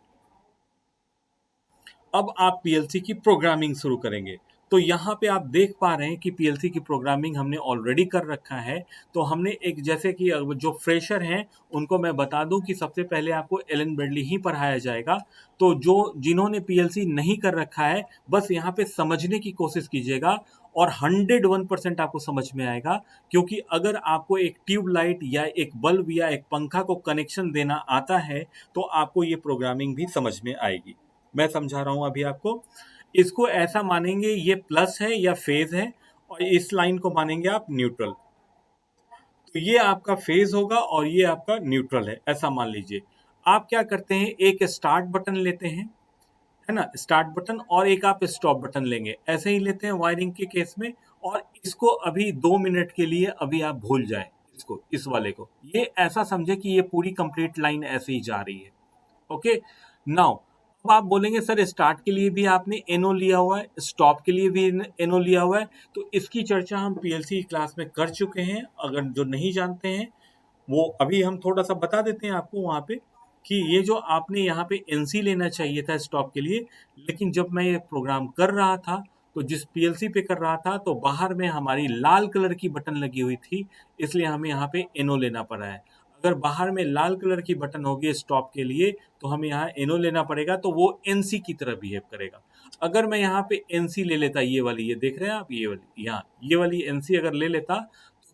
अब आप पीएलसी की प्रोग्रामिंग शुरू करेंगे। तो यहाँ पे आप देख पा रहे हैं कि पीएलसी की प्रोग्रामिंग हमने ऑलरेडी कर रखा है। तो हमने एक, जैसे कि जो फ्रेशर हैं उनको मैं बता दूं कि सबसे पहले आपको एलन ब्रेडली ही पढ़ाया जाएगा। तो जो जिन्होंने पीएलसी नहीं कर रखा है बस यहाँ पे समझने की कोशिश कीजिएगा और 101% आपको समझ में आएगा, क्योंकि अगर आपको एक ट्यूबलाइट या एक बल्ब या एक पंखा को कनेक्शन देना आता है तो आपको ये प्रोग्रामिंग भी समझ में आएगी। मैं समझा रहा हूं अभी आपको। इसको ऐसा मानेंगे ये प्लस है या फेज है, और इस लाइन को मानेंगे आप न्यूट्रल। तो ये आपका फेज होगा और ये आपका न्यूट्रल है, ऐसा मान लीजिए। आप क्या करते हैं, एक स्टार्ट बटन लेते हैं, है ना, स्टार्ट बटन, और एक आप स्टॉप बटन लेंगे, ऐसे ही लेते हैं वायरिंग के केस में। और इसको अभी 2 मिनट के लिए अभी आप भूल जाएं, इसको, इस वाले को, ये ऐसा समझे कि ये पूरी कंप्लीट लाइन ऐसे ही जा रही है। ओके, नाउ अब आप बोलेंगे सर स्टार्ट के लिए भी आपने एनओ लिया हुआ है, स्टॉप के लिए भी एनओ लिया हुआ है। तो इसकी चर्चा हम पीएलसी क्लास में कर चुके हैं, अगर जो नहीं जानते हैं वो अभी हम थोड़ा सा बता देते हैं आपको वहां पे, कि ये जो आपने यहाँ पे एनसी लेना चाहिए था स्टॉप के लिए, लेकिन जब मैं ये प्रोग्राम कर रहा था तो जिस पीएलसी पे कर रहा था तो बाहर में हमारी लाल कलर की बटन लगी हुई थी, इसलिए हमें यहाँ पे एनओ लेना पड़ा है। अगर बाहर में लाल कलर की बटन होगी स्टॉप के लिए तो हमें यहाँ एनओ लेना पड़ेगा, तो वो एनसी की तरह बिहेव करेगा। अगर मैं यहाँ पे एनसी ले लेता, ये वाली, ये देख रहे हैं आप, ये वाली, यहाँ ये वाली एनसी अगर ले लेता,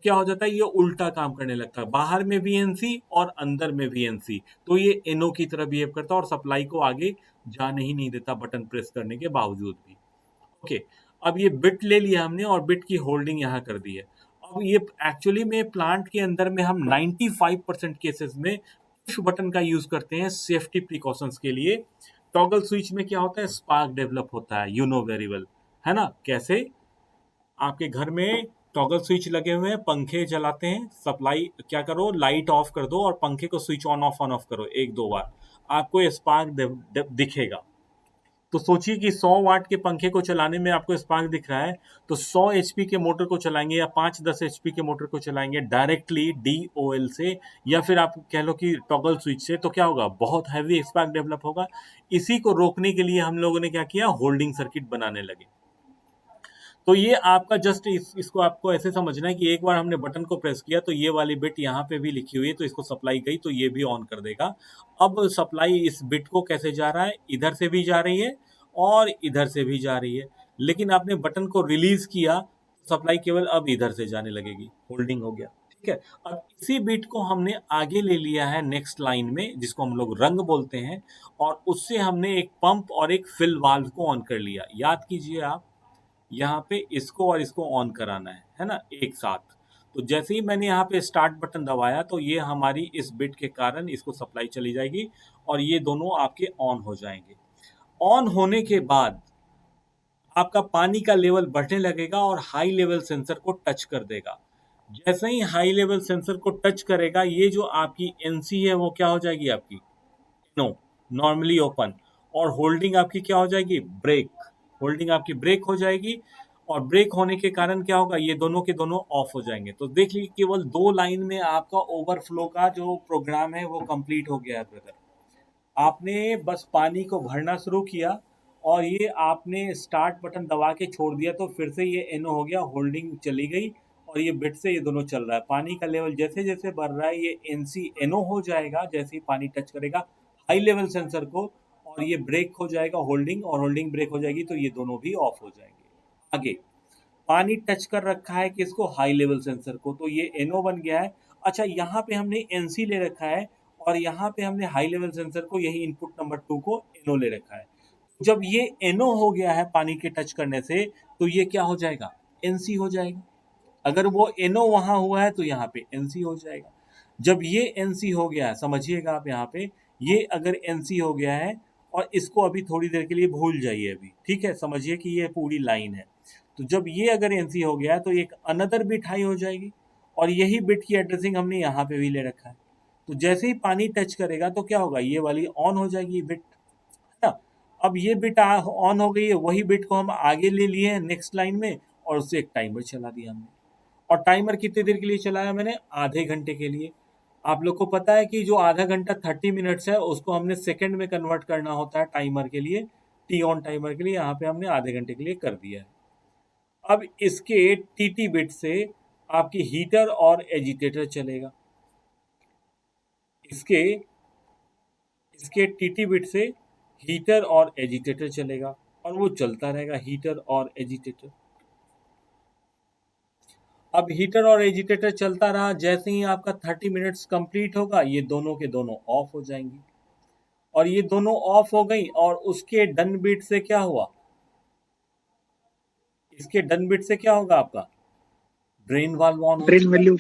क्या हो जाता है, ये उल्टा काम करने लगता है, बाहर में भी एनसी और अंदर में भी एनसी, तो ये एनओ की तरह बिहेव करता है और सप्लाई को आगे जाने ही नहीं देता बटन प्रेस करने के बावजूद भी। ओके, अब ये बिट ले लिया हमने और बिट की होल्डिंग यहाँ कर दी है। अब ये एक्चुअली में प्लांट के अंदर में हम 95% केसेस में पुश बटन का यूज करते हैं सेफ्टी प्रिकॉशंस के लिए। टॉगल स्विच में क्या होता है, स्पार्क डेवलप होता है, यू नो वेरी वेल, है ना। कैसे, आपके घर में टॉगल स्विच लगे हुए हैं, पंखे चलाते हैं, सप्लाई क्या करो, लाइट ऑफ कर दो और पंखे को स्विच ऑन ऑफ करो एक दो बार, आपको स्पार्क दिखेगा। तो सोचिए कि 100 वाट के पंखे को चलाने में आपको स्पार्क दिख रहा है, तो 100 एचपी के मोटर को चलाएंगे या 5-10 एचपी के मोटर को चलाएंगे डायरेक्टली डीओएल से, या फिर आप कह लो कि टॉगल स्विच से, तो क्या होगा, बहुत हैवी स्पार्क डेवलप होगा। इसी को रोकने के लिए हम लोगों ने क्या किया, होल्डिंग सर्किट बनाने लगे। तो ये आपका जस्ट इसको आपको ऐसे समझना है कि एक बार हमने बटन को प्रेस किया तो ये वाली बिट यहाँ पे भी लिखी हुई है, तो इसको सप्लाई गई तो ये भी ऑन कर देगा। अब सप्लाई इस बिट को कैसे जा रहा है, इधर से भी जा रही है और इधर से भी जा रही है, लेकिन आपने बटन को रिलीज किया, सप्लाई केवल अब इधर से जाने लगेगी, होल्डिंग हो गया। ठीक है, अब इसी बिट को हमने आगे ले लिया है नेक्स्ट लाइन में, जिसको हम लोग रंग बोलते हैं, और उससे हमने एक पंप और एक फिल वाल्व को ऑन कर लिया। याद कीजिए आप, यहाँ पे इसको और इसको ऑन कराना है ना, एक साथ। तो जैसे ही मैंने यहाँ पे स्टार्ट बटन दबाया तो ये हमारी इस बिट के कारण इसको सप्लाई चली जाएगी और ये दोनों आपके ऑन हो जाएंगे। ऑन होने के बाद आपका पानी का लेवल बढ़ने लगेगा और हाई लेवल सेंसर को टच कर देगा। जैसे ही हाई लेवल सेंसर को टच करेगा, ये जो आपकी एनसी है वो क्या हो जाएगी, आपकी नो, नॉर्मली ओपन, और होल्डिंग आपकी क्या हो जाएगी, ब्रेक, होल्डिंग आपकी ब्रेक हो जाएगी। और ब्रेक होने के कारण क्या होगा, ये दोनों के दोनों ऑफ हो जाएंगे। तो देख लीजिए केवल 2 लाइन में आपका ओवरफ्लो का जो प्रोग्राम है वो कंप्लीट हो गया है ब्रदर। आपने बस पानी को भरना शुरू किया और ये आपने स्टार्ट बटन दबा के छोड़ दिया तो फिर से ये एनो हो गया, होल्डिंग चली गई और ये बिट से ये दोनों चल रहा है। पानी का लेवल जैसे जैसे बढ़ रहा है ये एनसी एनो हो जाएगा जैसे ही पानी टच करेगा हाई लेवल सेंसर को, और ये ब्रेक हो जाएगा होल्डिंग, और होल्डिंग ब्रेक हो जाएगी तो ये दोनों भी ऑफ हो जाएंगे। आगे पानी टच कर रखा है किसको, हाई लेवल सेंसर को, तो ये एनओ बन गया है। अच्छा, यहाँ पे हमने एनसी ले रखा है और यहाँ पे हमने हाई लेवल सेंसर को, यही इनपुट नंबर 2 को एनओ ले रखा है। जब ये एनओ हो गया है पानी के टच करने से, तो ये क्या हो जाएगा, एनसी हो जाएगा। अगर वो एनओ वहां हुआ है तो यहाँ पे एनसी हो जाएगा। जब ये एनसी हो गया है, समझिएगा आप यहाँ पे, ये अगर एनसी हो गया है, और इसको अभी थोड़ी देर के लिए भूल जाइए अभी, ठीक है, समझिए कि ये पूरी लाइन है। तो जब ये अगर एनसी हो गया है तो एक अनदर बिट हाई हो जाएगी, और यही बिट की एड्रेसिंग हमने यहाँ पे भी ले रखा है। तो जैसे ही पानी टच करेगा तो क्या होगा, ये वाली ऑन हो जाएगी बिट, है ना। अब ये बिट ऑन हो गई है, वही बिट को हम आगे ले लिए हैं नेक्स्ट लाइन में, और उससे एक टाइमर चला दिया हमने। और टाइमर कितनी देर के लिए चलाया मैंने, आधे घंटे के लिए। आप लोग को पता है कि जो आधा घंटा 30 मिनट्स है उसको हमने सेकंड में कन्वर्ट करना होता है टाइमर के लिए, टी ऑन टाइमर के लिए, यहाँ पे हमने आधे घंटे के लिए कर दिया है। अब इसके टीटी बिट से आपकी हीटर और एजिटेटर चलेगा, इसके इसके टीटी बिट से हीटर और एजिटेटर चलेगा, और वो चलता रहेगा हीटर और एजिटेटर। अब हीटर और एजिटेटर चलता रहा, जैसे ही आपका 30 मिनट्स कंप्लीट होगा ये दोनों के दोनों ऑफ हो जाएंगी, और ये दोनों ऑफ हो गई, और उसके डन बीट से क्या हुआ, इसके डन बीट से क्या होगा आपका, ड्रेन वाल्व ऑन हो ड्रेन जाएगा, वैल्यू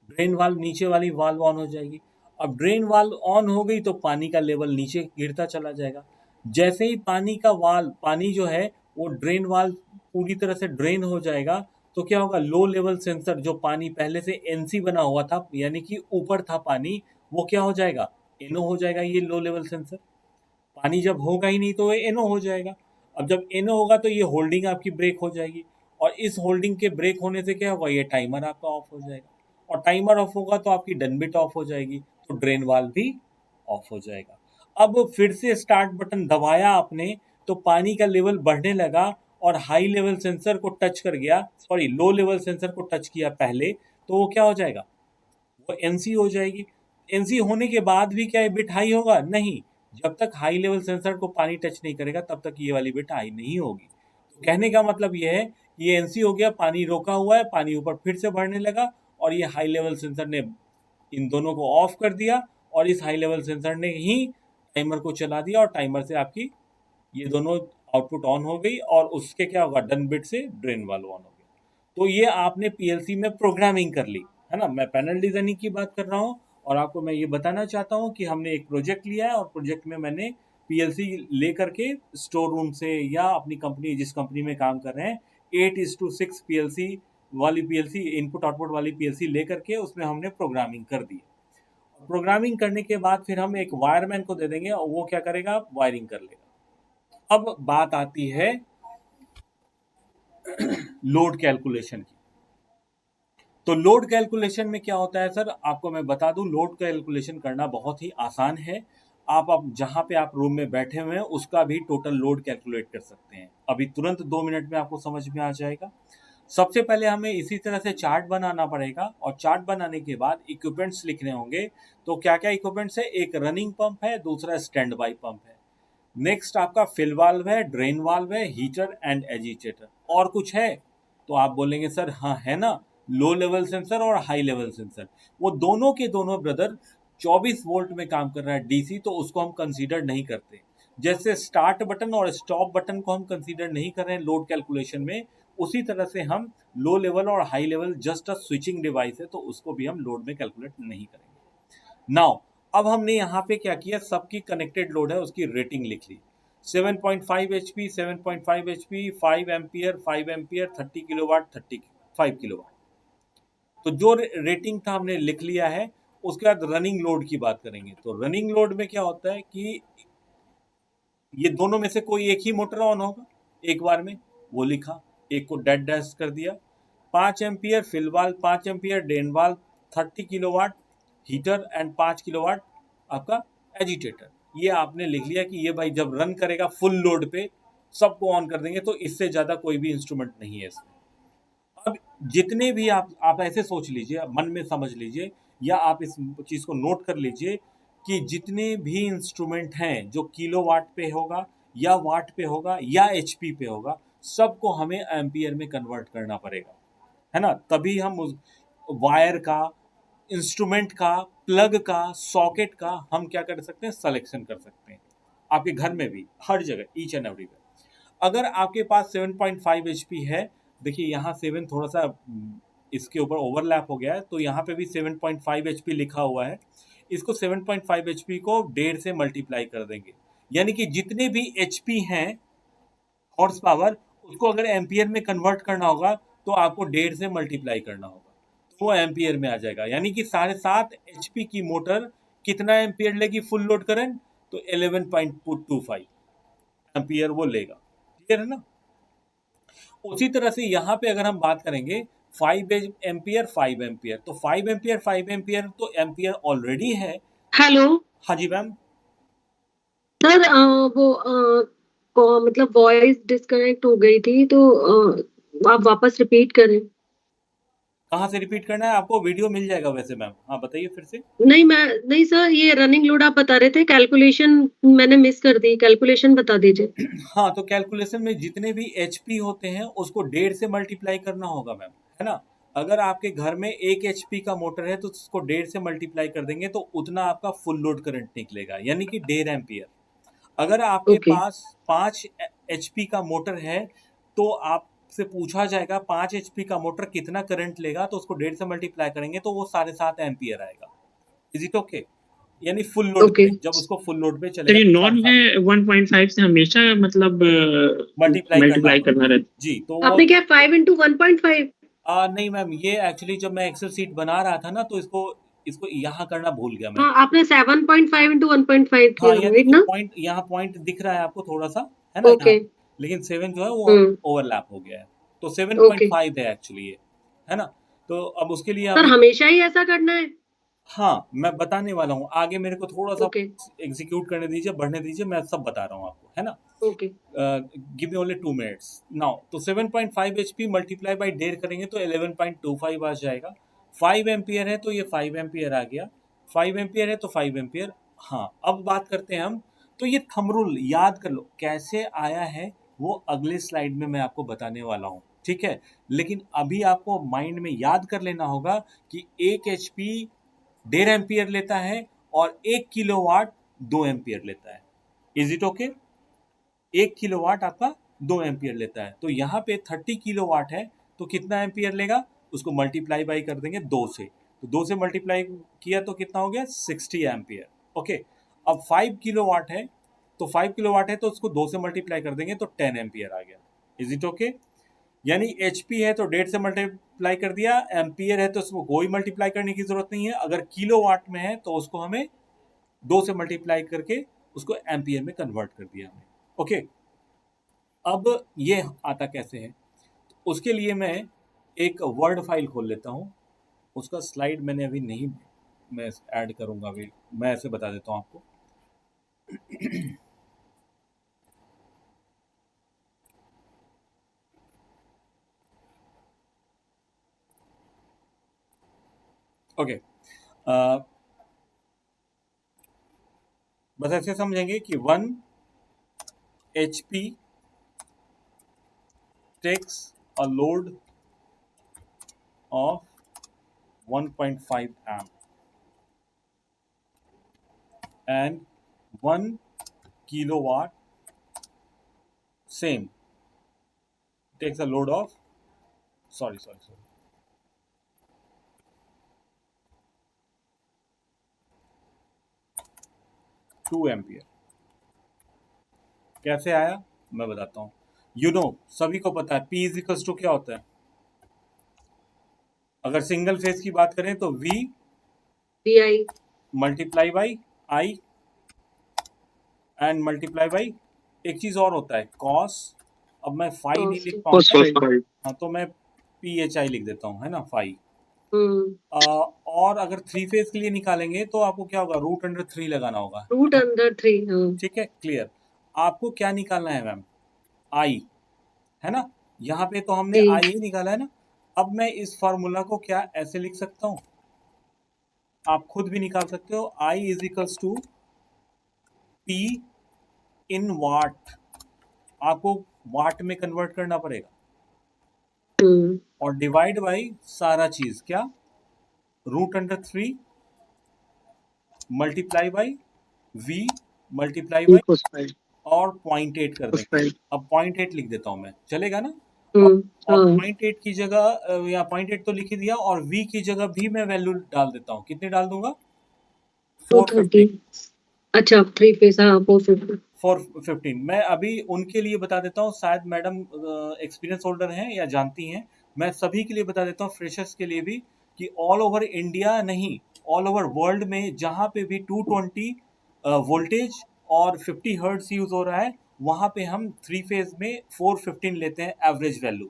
ड्रेन वाल्व नीचे वाली वाल्व ऑन हो जाएगी। अब ड्रेन वाल्व ऑन हो गई तो पानी का लेवल नीचे गिरता चला जाएगा। जैसे ही पानी का वाल्व, पानी जो है वो ड्रेन वाल्व पूरी तरह से ड्रेन हो जाएगा, तो क्या होगा, लो लेवल सेंसर जो पानी पहले से एनसी बना हुआ था, यानी कि ऊपर था पानी, वो क्या हो जाएगा, एनओ हो जाएगा। ये लो लेवल सेंसर, पानी जब होगा ही नहीं तो ये एनओ हो जाएगा। अब जब एनओ होगा तो ये होल्डिंग आपकी ब्रेक हो जाएगी, और इस होल्डिंग के ब्रेक होने से क्या होगा, ये टाइमर आपका ऑफ हो जाएगा, और टाइमर ऑफ होगा तो आपकी डन बिट ऑफ हो जाएगी, तो ड्रेन वाल्व भी ऑफ हो जाएगा। अब फिर से स्टार्ट बटन दबाया आपने, तो पानी का लेवल बढ़ने लगा, और हाई लेवल सेंसर को टच कर गया, सॉरी लो लेवल सेंसर को टच किया पहले, तो वो क्या हो जाएगा, वो एनसी हो जाएगी। एनसी होने के बाद भी क्या ये बिट हाई होगा, नहीं, जब तक हाई लेवल सेंसर को पानी टच नहीं करेगा तब तक ये वाली बिट हाई नहीं होगी। तो कहने का मतलब ये है कि ये एनसी हो गया, पानी रोका हुआ है, पानी ऊपर फिर से बढ़ने लगा, और ये हाई लेवल सेंसर ने इन दोनों को ऑफ कर दिया, और इस हाई लेवल सेंसर ने ही टाइमर को चला दिया, और टाइमर से आपकी ये दोनों आउटपुट ऑन हो गई, और उसके क्या होगा, डन बिट से ड्रेन वाल्व ऑन हो गया। तो ये आपने पीएलसी में प्रोग्रामिंग कर ली है ना। मैं पैनल डिजाइनिंग की बात कर रहा हूँ, और आपको मैं ये बताना चाहता हूँ कि हमने एक प्रोजेक्ट लिया है, और प्रोजेक्ट में मैंने पीएलसी ले करके स्टोर रूम से, या अपनी कंपनी जिस कंपनी में काम कर रहे हैं, 8:6 पीएलसी वाली, पीएलसी इनपुट आउटपुट वाली पीएलसी ले करके उसमें हमने प्रोग्रामिंग कर दी। प्रोग्रामिंग करने के बाद फिर हम एक वायरमैन को दे देंगे, और वो क्या करेगा, वायरिंग कर लेगा। अब बात आती है लोड कैलकुलेशन की। तो लोड कैलकुलेशन में क्या होता है सर, आपको मैं बता दूं, लोड कैलकुलेशन करना बहुत ही आसान है। आप अब जहां पे आप रूम में बैठे हुए हैं उसका भी टोटल लोड कैलकुलेट कर सकते हैं। अभी तुरंत 2 मिनट में आपको समझ में आ जाएगा। सबसे पहले हमें इसी तरह से चार्ट बनाना पड़ेगा, और चार्ट बनाने के बाद इक्विपमेंट्स लिखने होंगे। तो क्या क्या इक्विपमेंट्स है, एक रनिंग पंप है, दूसरा स्टैंड बाई पंप है, नेक्स्ट आपका फिल वाल्व है, ड्रेन वाल्व है, हीटर एंड एजिटेटर। और कुछ है, तो आप बोलेंगे सर हाँ है ना, लो लेवल सेंसर और हाई लेवल सेंसर। वो दोनों के दोनों ब्रदर 24 वोल्ट में काम कर रहा है डीसी, तो उसको हम कंसीडर नहीं करते। जैसे स्टार्ट बटन और स्टॉप बटन को हम कंसीडर नहीं कर रहे हैं लोड कैलकुलेशन में, उसी तरह से हम लो लेवल और high level just a switching device है, तो उसको भी हम लोड में कैलकुलेट नहीं करेंगे। नाउ अब हमने यहाँ पे क्या किया, सबकी कनेक्टेड लोड है उसकी रेटिंग लिख ली। 7.5 HP, 7.5 HP, 5 ampere, 5 ampere, 30 kilowatt, 35 kilowatt. तो जो रेटिंग था हमने लिख लिया है। उसके बाद रनिंग लोड की बात करेंगे। तो रनिंग लोड में क्या होता है कि ये दोनों में से कोई एक ही मोटर ऑन होगा एक बार में, वो लिखा, एक को डेड डैश कर दिया। 5 ampere fill valve, 5 ampere drain valve, 30 kilowatt heater and 5 kilowatt आपका एजिटेटर। ये आपने लिख लिया कि ये भाई जब रन करेगा फुल लोड पे सबको ऑन कर देंगे, तो इससे ज़्यादा कोई भी इंस्ट्रूमेंट नहीं है इसमें। अब जितने भी आप ऐसे सोच लीजिए, मन में समझ लीजिए, या आप इस चीज़ को नोट कर लीजिए कि जितने भी इंस्ट्रूमेंट हैं जो किलोवाट पे होगा, या वाट पे होगा, या एचपी पे होगा, सबको हमें एम्पियर में कन्वर्ट करना पड़ेगा, है ना। तभी हम उस वायर का, इंस्ट्रूमेंट का, प्लग का, सॉकेट का हम क्या कर सकते हैं, सिलेक्शन कर सकते हैं। आपके घर में भी हर जगह, ईच एंड एवरीवेयर। अगर आपके पास 7.5 एचपी है, देखिए यहाँ 7 थोड़ा सा इसके ऊपर ओवरलैप हो गया है, तो यहाँ पे भी 7.5 एचपी लिखा हुआ है। इसको 7.5 एचपी को 1.5 से मल्टीप्लाई कर देंगे, यानी कि जितने भी एचपी हैं, हॉर्स पावर, उसको अगर एम्पियर में कन्वर्ट करना होगा तो आपको 1.5 से मल्टीप्लाई करना होगा, तो वो एम्पियर में आ जाएगा। यानी कि 7.5 एचपी की मोटर कितना एम्पियर लेगी फुल लोड करंट, तो 11.25 एम्पियर वो लेगा। क्लियर है ना। उसी तरह से यहाँ पे अगर हम बात करेंगे 5 एम्पियर 5 एम्पियर, तो 5 एम्पियर 5 एम्पियर तो एम्पियर ऑलरेडी है। हेलो हाँ जी मैम। सर, मतलब वॉइस डिस्कनेक्ट हो गई थी, तो आप वापस रिपीट करें। कहाँ से रिपीट करना है आपको, वीडियो मिल जाएगा वैसे मैम। हाँ बताइए फिर से। नहीं सर, ये रनिंग लोड आप बता रहे थे, कैलकुलेशन मैंने मिस कर दी, कैलकुलेशन बता दीजिए। हाँ, तो कैलकुलेशन में जितने भी एचपी होते हैं उसको 1.5 से मल्टीप्लाई करना होगा मैम, है ना। अगर आपके घर में 1 एचपी का मोटर है तो उसको 1.5 से मल्टीप्लाई कर देंगे तो उतना आपका फुल लोड करंट निकलेगा, यानी कि 1.5 एम्पियर। अगर आपके ओके, पास 5 एचपी का मोटर है तो आपसे पूछा जाएगा 5 एचपी का मोटर कितना करंट लेगा, तो उसको 1.5 से मल्टीप्लाई करेंगे तो वो 7.5 एम्पियर आएगा। Is it okay? यानी फुल लोड ओके। पे, जब उसको फुल लोड पे तो चलेगा ये तो नॉर्म है 7.5 1.5 से हमेशा मतलब मल्टीप्लाई करना मल्टीप्लाई पड़ता करना है। रहता जी, तो वो आपने क्या 5 इंटू 1.5? नहीं मैम, ये एक्चुअली जब मैं एक्सेल सीट बना रहा था ना तो इसको इसको यहाँ करना भूल गया मैं। हाँ, आपने 7.5 इंटू 1.5 हाँ, किया, ये राइट देखिए ना? पॉइंट, यहाँ पॉइंट दिख रहा है आपको थोड़ा सा, है ना यहाँ ओके। पे, लेकिन 7 जो है वो हम्म। ओवरलैप हो गया है, तो ओके। 7.5 है एक्चुअली ये, है ना? तो अब उसके लिए सर हमें, हमेशा ही ऐसा करना है? हाँ मैं बताने वाला हूँ आगे, मेरे को थोड़ा सा ओके। एग्जीक्यूट करने दीजिए, बढ़ने दीजिए, मैं सब बता रहा हूँ आपको, है ना? Okay. Give me only 2 minutes now. तो 7.5 एचपी मल्टीप्लाई बाई 1.5 करेंगे तो 11.25 आ जाएगा। 5 एम्पियर है तो ये 5 एम्पियर आ गया, 5 एम्पियर है तो 5 एम्पियर। हाँ, अब बात करते हैं हम, तो ये थंब रूल याद कर लो, कैसे आया है वो अगले स्लाइड में मैं आपको बताने वाला हूँ, ठीक है? लेकिन अभी आपको माइंड में याद कर लेना होगा कि 1 एचपी 1.5 एम्पियर लेता है और 1 किलोवाट 2 एम्पियर लेता है। Is it okay? 1 किलोवाट आपका 2 एम्पियर लेता है, तो यहाँ पे 30 किलोवाट है तो कितना एम्पियर लेगा, उसको मल्टीप्लाई बाई कर देंगे 2 से, तो 2 से मल्टीप्लाई किया तो कितना हो गया, 60 एम्पियर। ओके, अब 5 किलोवाट है, तो 5 किलोवाट है तो उसको 2 से मल्टीप्लाई कर देंगे तो 10 एम्पियर आ गया। Is it okay? यानी एचपी है तो 1.5 से मल्टीप्लाई कर दिया, एम्पियर है तो उसको कोई मल्टीप्लाई करने की जरूरत नहीं है, अगर किलोवाट में है तो उसको हमें 2 से मल्टीप्लाई करके उसको एम्पियर में कन्वर्ट कर दिया हमने। ओके, अब ये आता कैसे है, उसके लिए मैं एक वर्ड फाइल खोल लेता हूँ, उसका स्लाइड मैंने अभी नहीं, मैं ऐड करूँगा अभी, मैं ऐसे बता देता हूँ आपको। ओके, बस ऐसे समझेंगे कि 1 HP takes a load of 1.5 amp and 1 kilowatt same takes a load of, sorry, 2 ampere. कैसे आया मैं बताता हूँ। सभी को पता है P इज इक्वल्स टू क्या होता है, अगर सिंगल फेज की बात करें तो V VI। Multiply by I and multiply by, एक चीज और होता है कॉस, अब मैं फाई नहीं कॉस्ट। लिख cos पाऊंगा, phi। हाँ तो मैं PHI लिख देता हूँ, है ना, फाई। हम्म। और अगर 3 फेज के लिए निकालेंगे तो आपको क्या होगा, √3 लगाना होगा, रूट अंडर 3। हाँ। ठीक है, क्लियर? आपको क्या निकालना है मैम, आई, है ना? यहाँ पे तो हमने जी। आई ही निकाला है ना। अब मैं इस फॉर्मूला को क्या ऐसे लिख सकता हूँ, आप खुद भी निकाल सकते हो, I is equals to P in वाट, आपको वाट में कन्वर्ट करना पड़ेगा, हम्म। और डिवाइड बाई सारा चीज क्या, √3 multiply by V multiply by, cos phi। और 0.8 कर cos देंगे। phi। अब 0.8 लिख देता हूं मैं, चलेगा ना? और हम्म। और हाँ। 0.8 की जगह या 0.8 तो लिख ही दिया, और V की जगह भी मैं वैल्यू डाल देता हूँ, कितने डाल दूंगा, 230। 450। अच्छा, 3 फेस, हाँ 450। 415 मैं अभी उनके लिए बता देता हूँ, शायद मैडम एक्सपीरियंस होल्डर हैं या जानती हैं, मैं सभी के लिए बता देता हूँ, फ्रेशर्स के लिए भी, कि ऑल ओवर इंडिया नहीं, ऑल ओवर वर्ल्ड में जहाँ पे भी 220 वोल्टेज और 50 हर्ट्ज यूज हो रहा है, वहाँ पे हम 3 फेज में 415 लेते हैं एवरेज वैल्यू,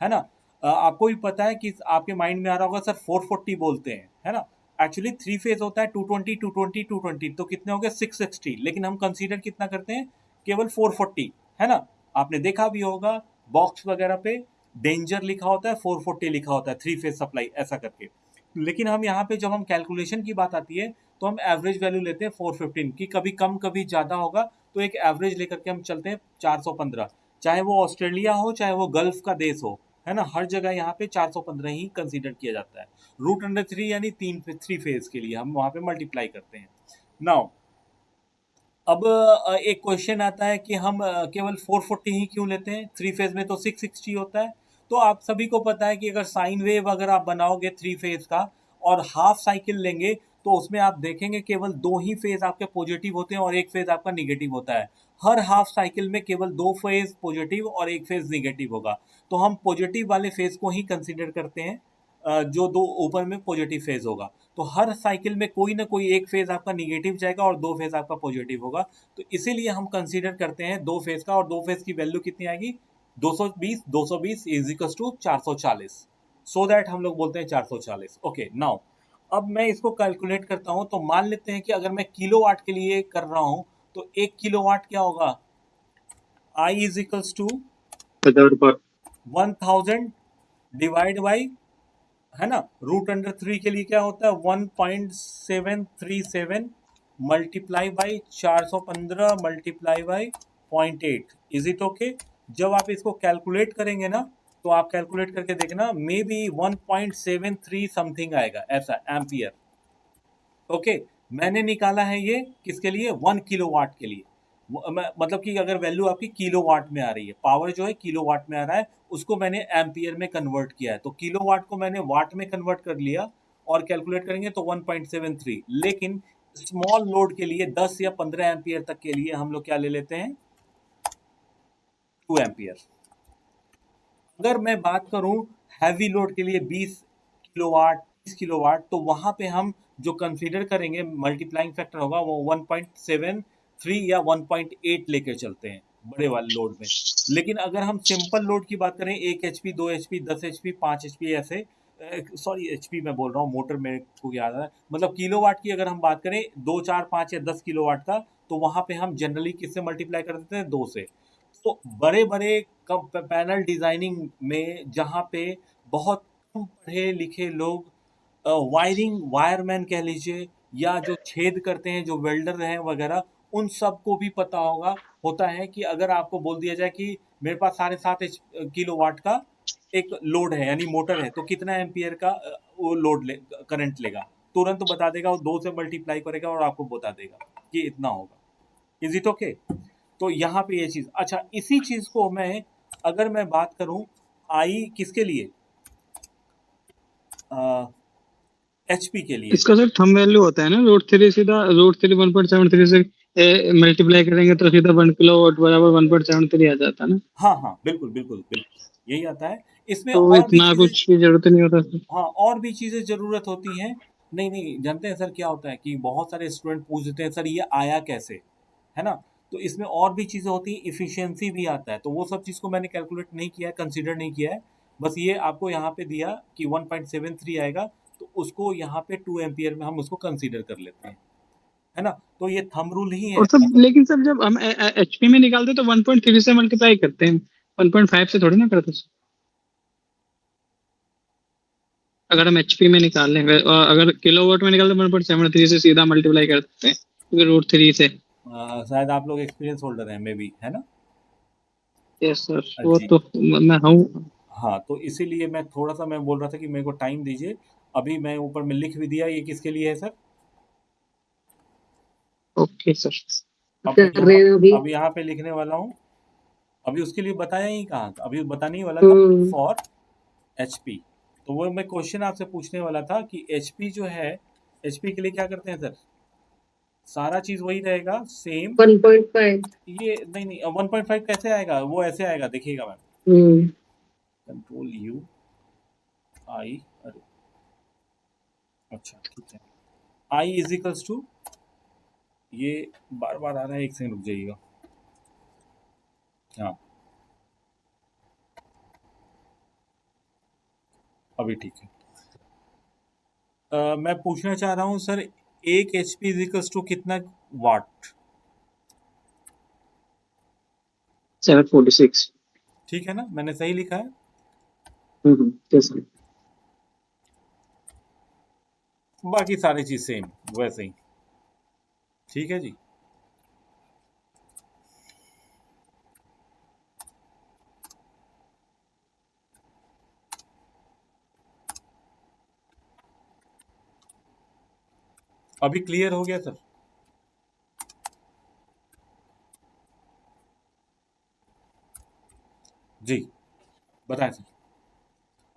है ना? आपको भी पता है कि आपके माइंड में आ रहा होगा सर 440 बोलते हैं, है ना? एक्चुअली 3 फेज होता है 220 220 220, तो कितने हो गए 660, लेकिन हम कंसीडर कितना करते हैं, केवल 440, है ना? आपने देखा भी होगा बॉक्स वगैरह पे डेंजर लिखा होता है, 440 लिखा होता है, 3 फेज सप्लाई ऐसा करके, लेकिन हम यहाँ पे जब हम कैलकुलेशन की बात आती है तो हम एवरेज वैल्यू लेते हैं 415 की, कभी कम कभी ज़्यादा होगा, तो एक एवरेज लेकर के हम चलते हैं 415, चाहे वो ऑस्ट्रेलिया हो चाहे वो गल्फ का देश हो, है ना, हर जगह यहाँ पे 415 ही कंसीडर किया जाता है। रूट अंडर 3 यानी थ्री फेज के लिए हम वहाँ पे मल्टीप्लाई करते हैं। नाउ अब एक क्वेश्चन आता है कि हम केवल 440 ही क्यों लेते हैं, थ्री फेज में तो 660 होता है। तो आप सभी को पता है कि अगर साइन वेव अगर आप बनाओगे थ्री फेज का और हाफ साइकिल लेंगे तो उसमें आप देखेंगे केवल दो ही फेज आपके पॉजिटिव होते हैं और एक फेज आपका निगेटिव होता है। हर हाफ साइकिल में केवल दो फेज पॉजिटिव और एक फेज निगेटिव होगा। तो हम पॉजिटिव वाले फेज को ही कंसिडर करते हैं, जो दो ऊपर में पॉजिटिव फेज होगा। तो हर साइकिल में कोई ना कोई एक फेज आपका निगेटिव जाएगा और दो फेज आपका पॉजिटिव होगा। तो इसीलिए हम कंसीडर करते हैं दो फेज का, और दो फेज की वैल्यू कितनी आएगी, 220 is equal to 440। So that हम लोग बोलते हैं 440। ओके, नाउ अब मैं इसको कैलकुलेट करता हूं। तो मान लेते हैं कि अगर मैं किलोवाट के लिए कर रहा हूं तो 1 किलोवाट क्या होगा, I is equal to 1000 divide by, है ना, रूट अंडर 3 के लिए क्या होता है 1.737 multiply by 415 multiply by 0.8। Is it okay? जब आप इसको कैलकुलेट करेंगे ना तो आप कैलकुलेट करके देखना, मे बी 1.73 समथिंग आएगा ऐसा एम्पियर। ओके, मैंने निकाला है ये किसके लिए, 1 किलोवाट के लिए। मतलब कि अगर वैल्यू आपकी किलोवाट में आ रही है, पावर जो है किलोवाट में आ रहा है, उसको मैंने एम्पियर में कन्वर्ट किया है। तो किलोवाट को मैंने वाट में कन्वर्ट कर लिया और कैलकुलेट करेंगे तो 1.73। लेकिन स्मॉल लोड के लिए 10 या 15 एम्पियर तक के लिए हम लोग क्या ले लेते हैं, 2 एम्पियर। अगर मैं बात करूं हैवी लोड के लिए 20 किलोवाट 30 किलोवाट, तो वहां पे हम जो कंसीडर करेंगे मल्टीप्लाइंग फैक्टर होगा वो 1.73 या 1.8 लेकर चलते हैं बड़े वाले लोड में। लेकिन अगर हम सिंपल लोड की बात करें, 1 HP 2 HP 10 HP 5 HP ऐसे, सॉरी HP मैं बोल रहा हूँ, मोटर मेरे को याद आ रहा है, मतलब किलोवाट की अगर हम बात करें 2 4 5 या 10 किलोवाट का, तो वहां पे हम जनरली किससे मल्टीप्लाई कर देते हैं, 2 से। तो बड़े बड़े पैनल डिजाइनिंग में जहाँ पे बहुत कम पढ़े लिखे लोग, वायरिंग वायरमैन कह लीजिए, या जो छेद करते हैं जो वेल्डर हैं वगैरह, उन सबको भी पता होता है कि अगर आपको बोल दिया जाए कि मेरे पास 7.5 किलोवाट का एक लोड है यानी मोटर है, तो कितना एम्पियर का वो लोड करंट लेगा, तुरंत बता देगा, वो 2 से मल्टीप्लाई करेगा और आपको बता देगा कि इतना होगा। Is it okay? तो यहाँ पे ये चीज, अच्छा इसी चीज को अगर मैं बात करूं आई किसके लिए, एचपी के लिए, इसका सर थंब वैल्यू होता है ना, रूट थ्री 1.73 से मल्टीप्लाई करेंगे तो सीधा 1 किलोवाट बराबर 1.73 आ जाता है ना। हाँ हाँ बिल्कुल बिल्कुल बिल्कुल यही आता है। इसमें तो और भी इतना चीजें, कुछ की जरूरत नहीं होता सर। हाँ और भी चीजें जरूरत होती हैं। नहीं नहीं, जानते हैं सर क्या होता है कि बहुत सारे स्टूडेंट पूछ देते हैं सर ये आया कैसे, है ना। तो इसमें और भी चीजें होती हैं, इफिशियंसी भी आता है, तो वो सब चीज को मैंने कैलकुलेट नहीं किया है, कंसीडर नहीं किया है। बस ये आपको यहाँ पे दिया कि 1.73 आएगा, तो उसको यहाँ पे 2 एम्पियर में हम उसको कंसीडर कर लेते हैं, है ना। तो ये थंब रूल ही है और सब मतलब। लेकिन सर जब हम एचपी में निकालते हैं तो 1.3 से मल्टीप्लाई करते हैं, 1.5 से थोड़ी ना करते सर। अगर हम एचपी में निकाल लें अगर किलोवाट में निकालते 1.73 से सीधा मल्टीप्लाई कर देते हैं क्योंकि रूट थ्री से। शायद आप लोग एक्सपीरियंस होल्डर हैं मे बी, है ना। यस सर, वो जी तो मैं हूँ। हाँ, तो इसीलिए मैं थोड़ा सा मैं बोल रहा था कि मेरे को टाइम दीजिए। अभी मैं ऊपर में लिख भी दिया ये किसके लिए है सर। Okay sir. कर रहे हैं अभी। अब यहाँ पे लिखने वाला हूँ। अभी उसके लिए बताया ही कहाँ था, अभी बताने ही वाला था हम्म। For HP. तो वो मैं क्वेश्चन आपसे पूछने वाला था कि एचपी जो है, एचपी के लिए क्या करते हैं सर, सारा चीज वही रहेगा सेम। 1.5। ये नहीं नहीं, 1.5 कैसे आएगा, वो ऐसे आएगा देखिएगा मैम, हम्म। कंट्रोल यू आई, अरे अच्छा ठीक है, आई इज इक्वल्स टू, ये बार बार आ रहा है, एक सेकंड रुक जाइएगा। हाँ अभी ठीक है। मैं पूछना चाह रहा हूँ सर, एक एच पी इजिकल्स टू कितना वाट। 746। ठीक है ना, मैंने सही लिखा है। Yes sir. बाकी सारी चीज सेम वैसे ही, ठीक है जी। अभी क्लियर हो गया सर? जी बताएं सर।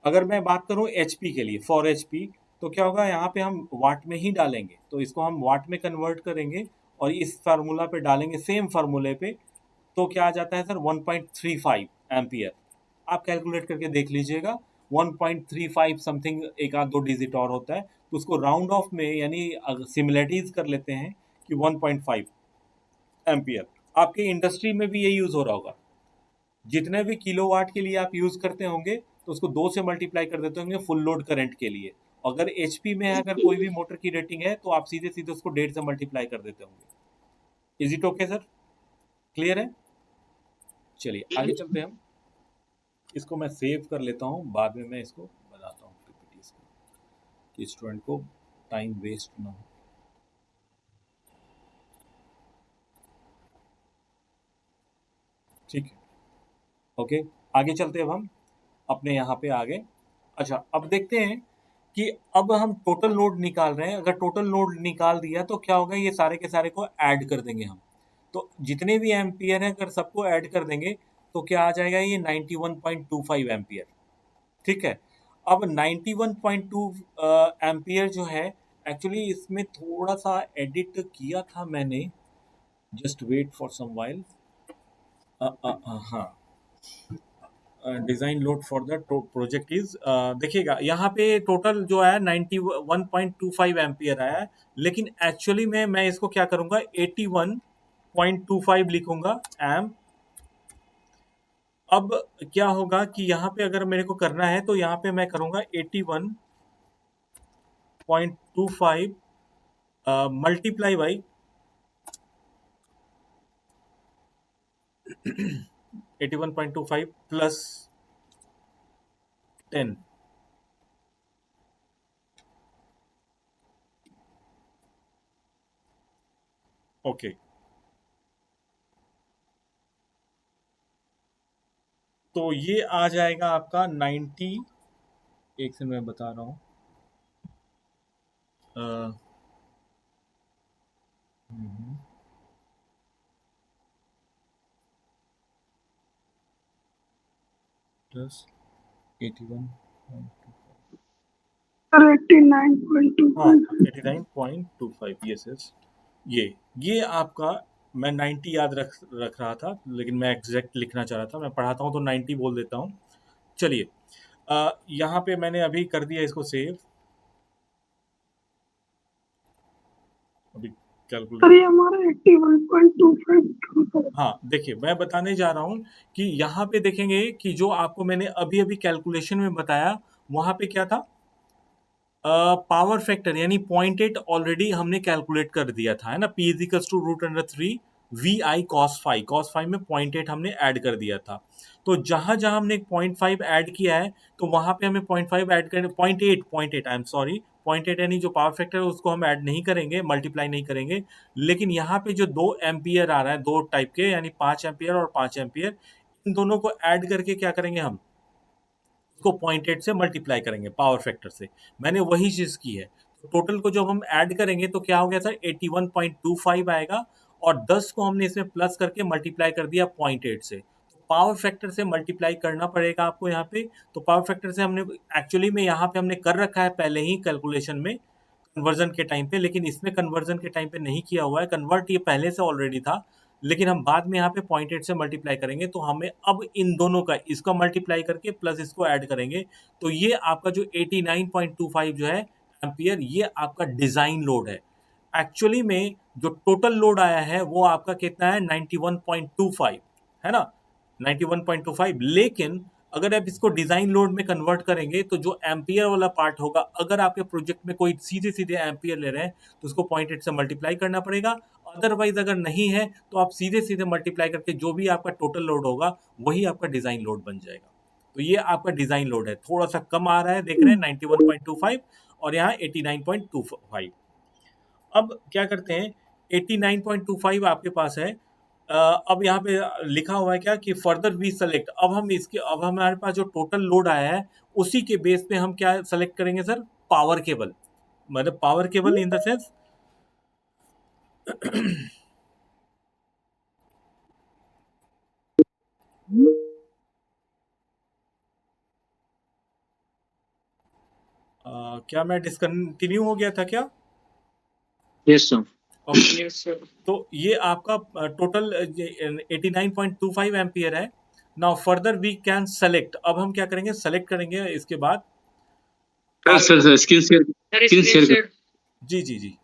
अगर मैं बात करूं एचपी के लिए, फॉर एचपी, तो क्या होगा, यहाँ पे हम वाट में ही डालेंगे, तो इसको हम वाट में कन्वर्ट करेंगे और इस फार्मूला पे डालेंगे, सेम फार्मूले पे, तो क्या आ जाता है सर, 1.35 एम्पियर। आप कैलकुलेट करके देख लीजिएगा, 1.35 समथिंग, एक आध दो डिजिट और होता है, तो उसको राउंड ऑफ में यानी सिमिलरिटीज कर लेते हैं कि 1.5 एम्पियर। आपके इंडस्ट्री में भी ये यूज हो रहा होगा, जितने भी किलोवाट के लिए आप यूज करते होंगे तो उसको 2 से मल्टीप्लाई कर देते होंगे फुल लोड करंट के लिए। अगर एचपी में अगर कोई भी मोटर की रेटिंग है तो आप सीधे सीधे उसको 1.5 से मल्टीप्लाई कर देते होंगे। Is it okay sir? Clear है? चलिए आगे चलते हैं हम। इसको मैं सेव कर लेता हूँ, बाद में मैं इसको बताता हूँ पीपीटी इसको, कि स्टूडेंट को टाइम वेस्ट ना हो। ठीक है, ओके। आगे चलते हैं अब हम अपने यहाँ पे आगे। अच्छा, अब देखते हैं कि अब हम टोटल लोड निकाल रहे हैं। अगर टोटल लोड निकाल दिया तो क्या होगा, ये सारे के सारे को ऐड कर देंगे हम। तो जितने भी एम्पियर हैं अगर सबको ऐड कर देंगे तो क्या आ जाएगा, ये 91.25 एम्पियर। ठीक है। अब 91.2 एम्पियर जो है, एक्चुअली इसमें थोड़ा सा एडिट किया था मैंने, just wait for some while. हाँ, design load for the project is, देखिएगा यहाँ पे टोटल जो है 91.25 एम्पियर आया है, लेकिन एक्चुअली में मैं इसको क्या करूँगा, 81.25 लिखूंगा एम। अब क्या होगा कि यहाँ पे अगर मेरे को करना है तो यहाँ पे मैं करूँगा 81.25 मल्टीप्लाई बाई 81.25 प्लस 10। ओके, तो ये आ जाएगा आपका 90, एक से मैं बता रहा हूँ, प्लस 81.25, हाँ 89.25, यस यस। ये आपका, मैं 90 याद रख रहा था, लेकिन मैं एग्जैक्ट लिखना चाह रहा था, मैं पढ़ाता हूँ तो 90 बोल देता हूँ। चलिए, यहाँ पे मैंने अभी कर दिया इसको सेव। अभी कैलकुलेट, हमारा 81.25। हाँ देखिए, मैं बताने जा रहा हूँ कि यहाँ पे देखेंगे कि जो आपको मैंने अभी अभी कैलकुलेशन में बताया, वहाँ पे क्या था, पावर फैक्टर यानी 0.8 ऑलरेडी हमने कैलकुलेट कर दिया था, है ना, P is equals to √3 V I cos five में 0.8 हमने ऐड कर दिया था। तो जहां जहां हमने 0.5 ऐड किया है तो वहां पे हमें 0.5 ऐड करने, 0.8 आई एम सॉरी, 0.8 यानी जो पावर फैक्टर है उसको हम ऐड नहीं करेंगे, मल्टीप्लाई नहीं करेंगे। लेकिन यहाँ पे जो 2 एम्पियर आ रहा है, दो टाइप के, यानी 5 एम्पियर और 5 एम्पियर, इन दोनों को ऐड करके क्या करेंगे हम, उसको 0.8 से मल्टीप्लाई करेंगे पावर फैक्टर से। मैंने वही चीज़ की है। तो टोटल को जब हम ऐड करेंगे तो क्या हो गया सर, 81.25 आएगा, और 10 को हमने इसमें प्लस करके मल्टीप्लाई कर दिया 0.8 से। तो पावर फैक्टर से मल्टीप्लाई करना पड़ेगा आपको यहाँ पे। तो पावर फैक्टर से हमने एक्चुअली में यहाँ पे हमने कर रखा है पहले ही कैलकुलेशन में, कन्वर्जन के टाइम पे, लेकिन इसमें कन्वर्जन के टाइम पे नहीं किया हुआ है, कन्वर्ट ये पहले से ऑलरेडी था, लेकिन हम बाद में यहाँ पे 0.8 से मल्टीप्लाई करेंगे। तो हमें अब इन दोनों का, इसका मल्टीप्लाई करके प्लस इसको ऐड करेंगे, तो ये आपका जो 89.25 जो है एम्पियर, ये आपका डिजाइन लोड है। एक्चुअली में जो टोटल लोड आया है वो आपका कितना है, 91.25, है ना, 91.25। लेकिन अगर आप इसको डिजाइन लोड में कन्वर्ट करेंगे तो जो एम्पियर वाला पार्ट होगा, अगर आपके प्रोजेक्ट में कोई सीधे सीधे एम्पियर ले रहे हैं तो उसको 0.8 से मल्टीप्लाई करना पड़ेगा। अदरवाइज अगर नहीं है तो आप सीधे सीधे मल्टीप्लाई करके जो भी आपका टोटल लोड होगा वही आपका डिजाइन लोड बन जाएगा। तो ये आपका डिजाइन लोड है, थोड़ा सा कम आ रहा है, देख रहे हैं 91.25 और यहाँ 89.25। अब क्या करते हैं, 89.25 आपके पास है। अब यहाँ पे लिखा हुआ है क्या कि फर्दर वी सेलेक्ट, अब हमारे पास जो टोटल लोड आया है उसी के बेस पे हम क्या सेलेक्ट करेंगे सर, पावर केबल, मतलब power cable in the sense क्या मैं डिसकंटिन्यू हो गया था क्या? Yes sir. Okay. Yes sir. तो ये आपका टोटल 89.25 एम्पियर है। Now further we can select. अब हम क्या करेंगे, सेलेक्ट करेंगे इसके बाद। Sir screen share, screen share. जी जी जी।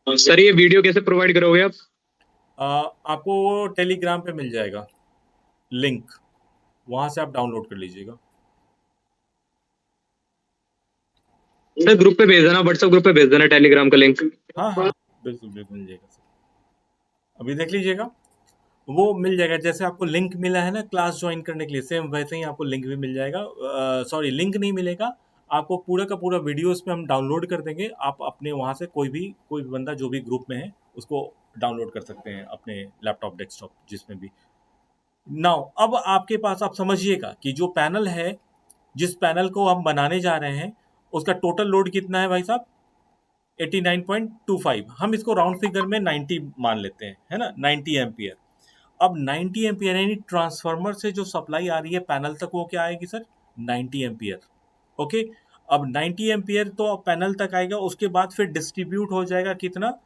सर ये वीडियो कैसे प्रोवाइड करोगे आप? आपको वो टेलीग्राम पे मिल जाएगा लिंक, वहां से आप डाउनलोड कर लीजिएगा। सर ग्रुप पे भेज देना, व्हाट्सएप ग्रुप पे भेज देना टेलीग्राम का लिंक। हाँ हाँ, बिल्कुल बिल्कुल मिल जाएगा सर। अभी देख लीजिएगा, वो मिल जाएगा। जैसे आपको लिंक मिला है ना क्लास ज्वाइन करने के लिए, सेम वैसे ही आपको लिंक भी मिल जाएगा। सॉरी, लिंक नहीं मिलेगा आपको, पूरा का पूरा वीडियो उसमें हम डाउनलोड कर देंगे। आप अपने वहाँ से कोई भी बंदा जो भी ग्रुप में है उसको डाउनलोड कर सकते हैं अपने लैपटॉप डेस्कटॉप जिसमें भी। नाउ अब आपके पास, आप समझिएगा कि जो पैनल है, जिस पैनल को हम बनाने जा रहे हैं, उसका टोटल लोड कितना है भाई साहब? 89.25। हम इसको राउंड फिगर में 90 मान लेते हैं, है ना, 90 एम्पियर। अब 90 एम्पियर यानी ट्रांसफार्मर से जो सप्लाई आ रही है पैनल तक, वो क्या आएगी सर? 90 एम्पियर। ओके। अब 90 एम्पियर तो पैनल तक आएगा, उसके बाद फिर डिस्ट्रीब्यूट हो जाएगा कितना,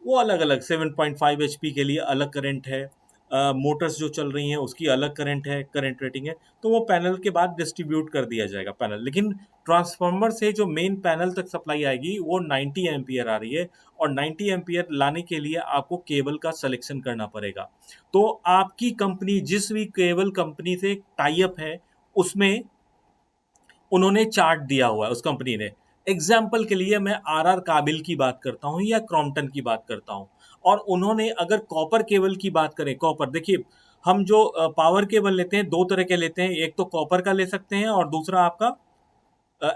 वो अलग अलग 7.5 एचपी के लिए अलग करंट है, मोटर्स जो चल रही हैं उसकी अलग करंट है, करंट रेटिंग है, तो वो पैनल के बाद डिस्ट्रीब्यूट कर दिया जाएगा पैनल। लेकिन ट्रांसफार्मर से जो मेन पैनल तक सप्लाई आएगी वो 90 एम्पियर आ रही है, और 90 एम्पियर लाने के लिए आपको केबल का सिलेक्शन करना पड़ेगा। तो आपकी कंपनी जिस भी केबल कंपनी से टाई अप है, उसमें उन्होंने चार्ट दिया हुआ है उस कंपनी ने। एग्जाम्पल के लिए मैं आर काबिल की बात करता हूँ या क्रॉम्पटन की बात करता हूँ, और उन्होंने अगर कॉपर केबल की बात करें, कॉपर देखिए, हम जो पावर केबल लेते हैं दो तरह के लेते हैं, एक तो कॉपर का ले सकते हैं और दूसरा आपका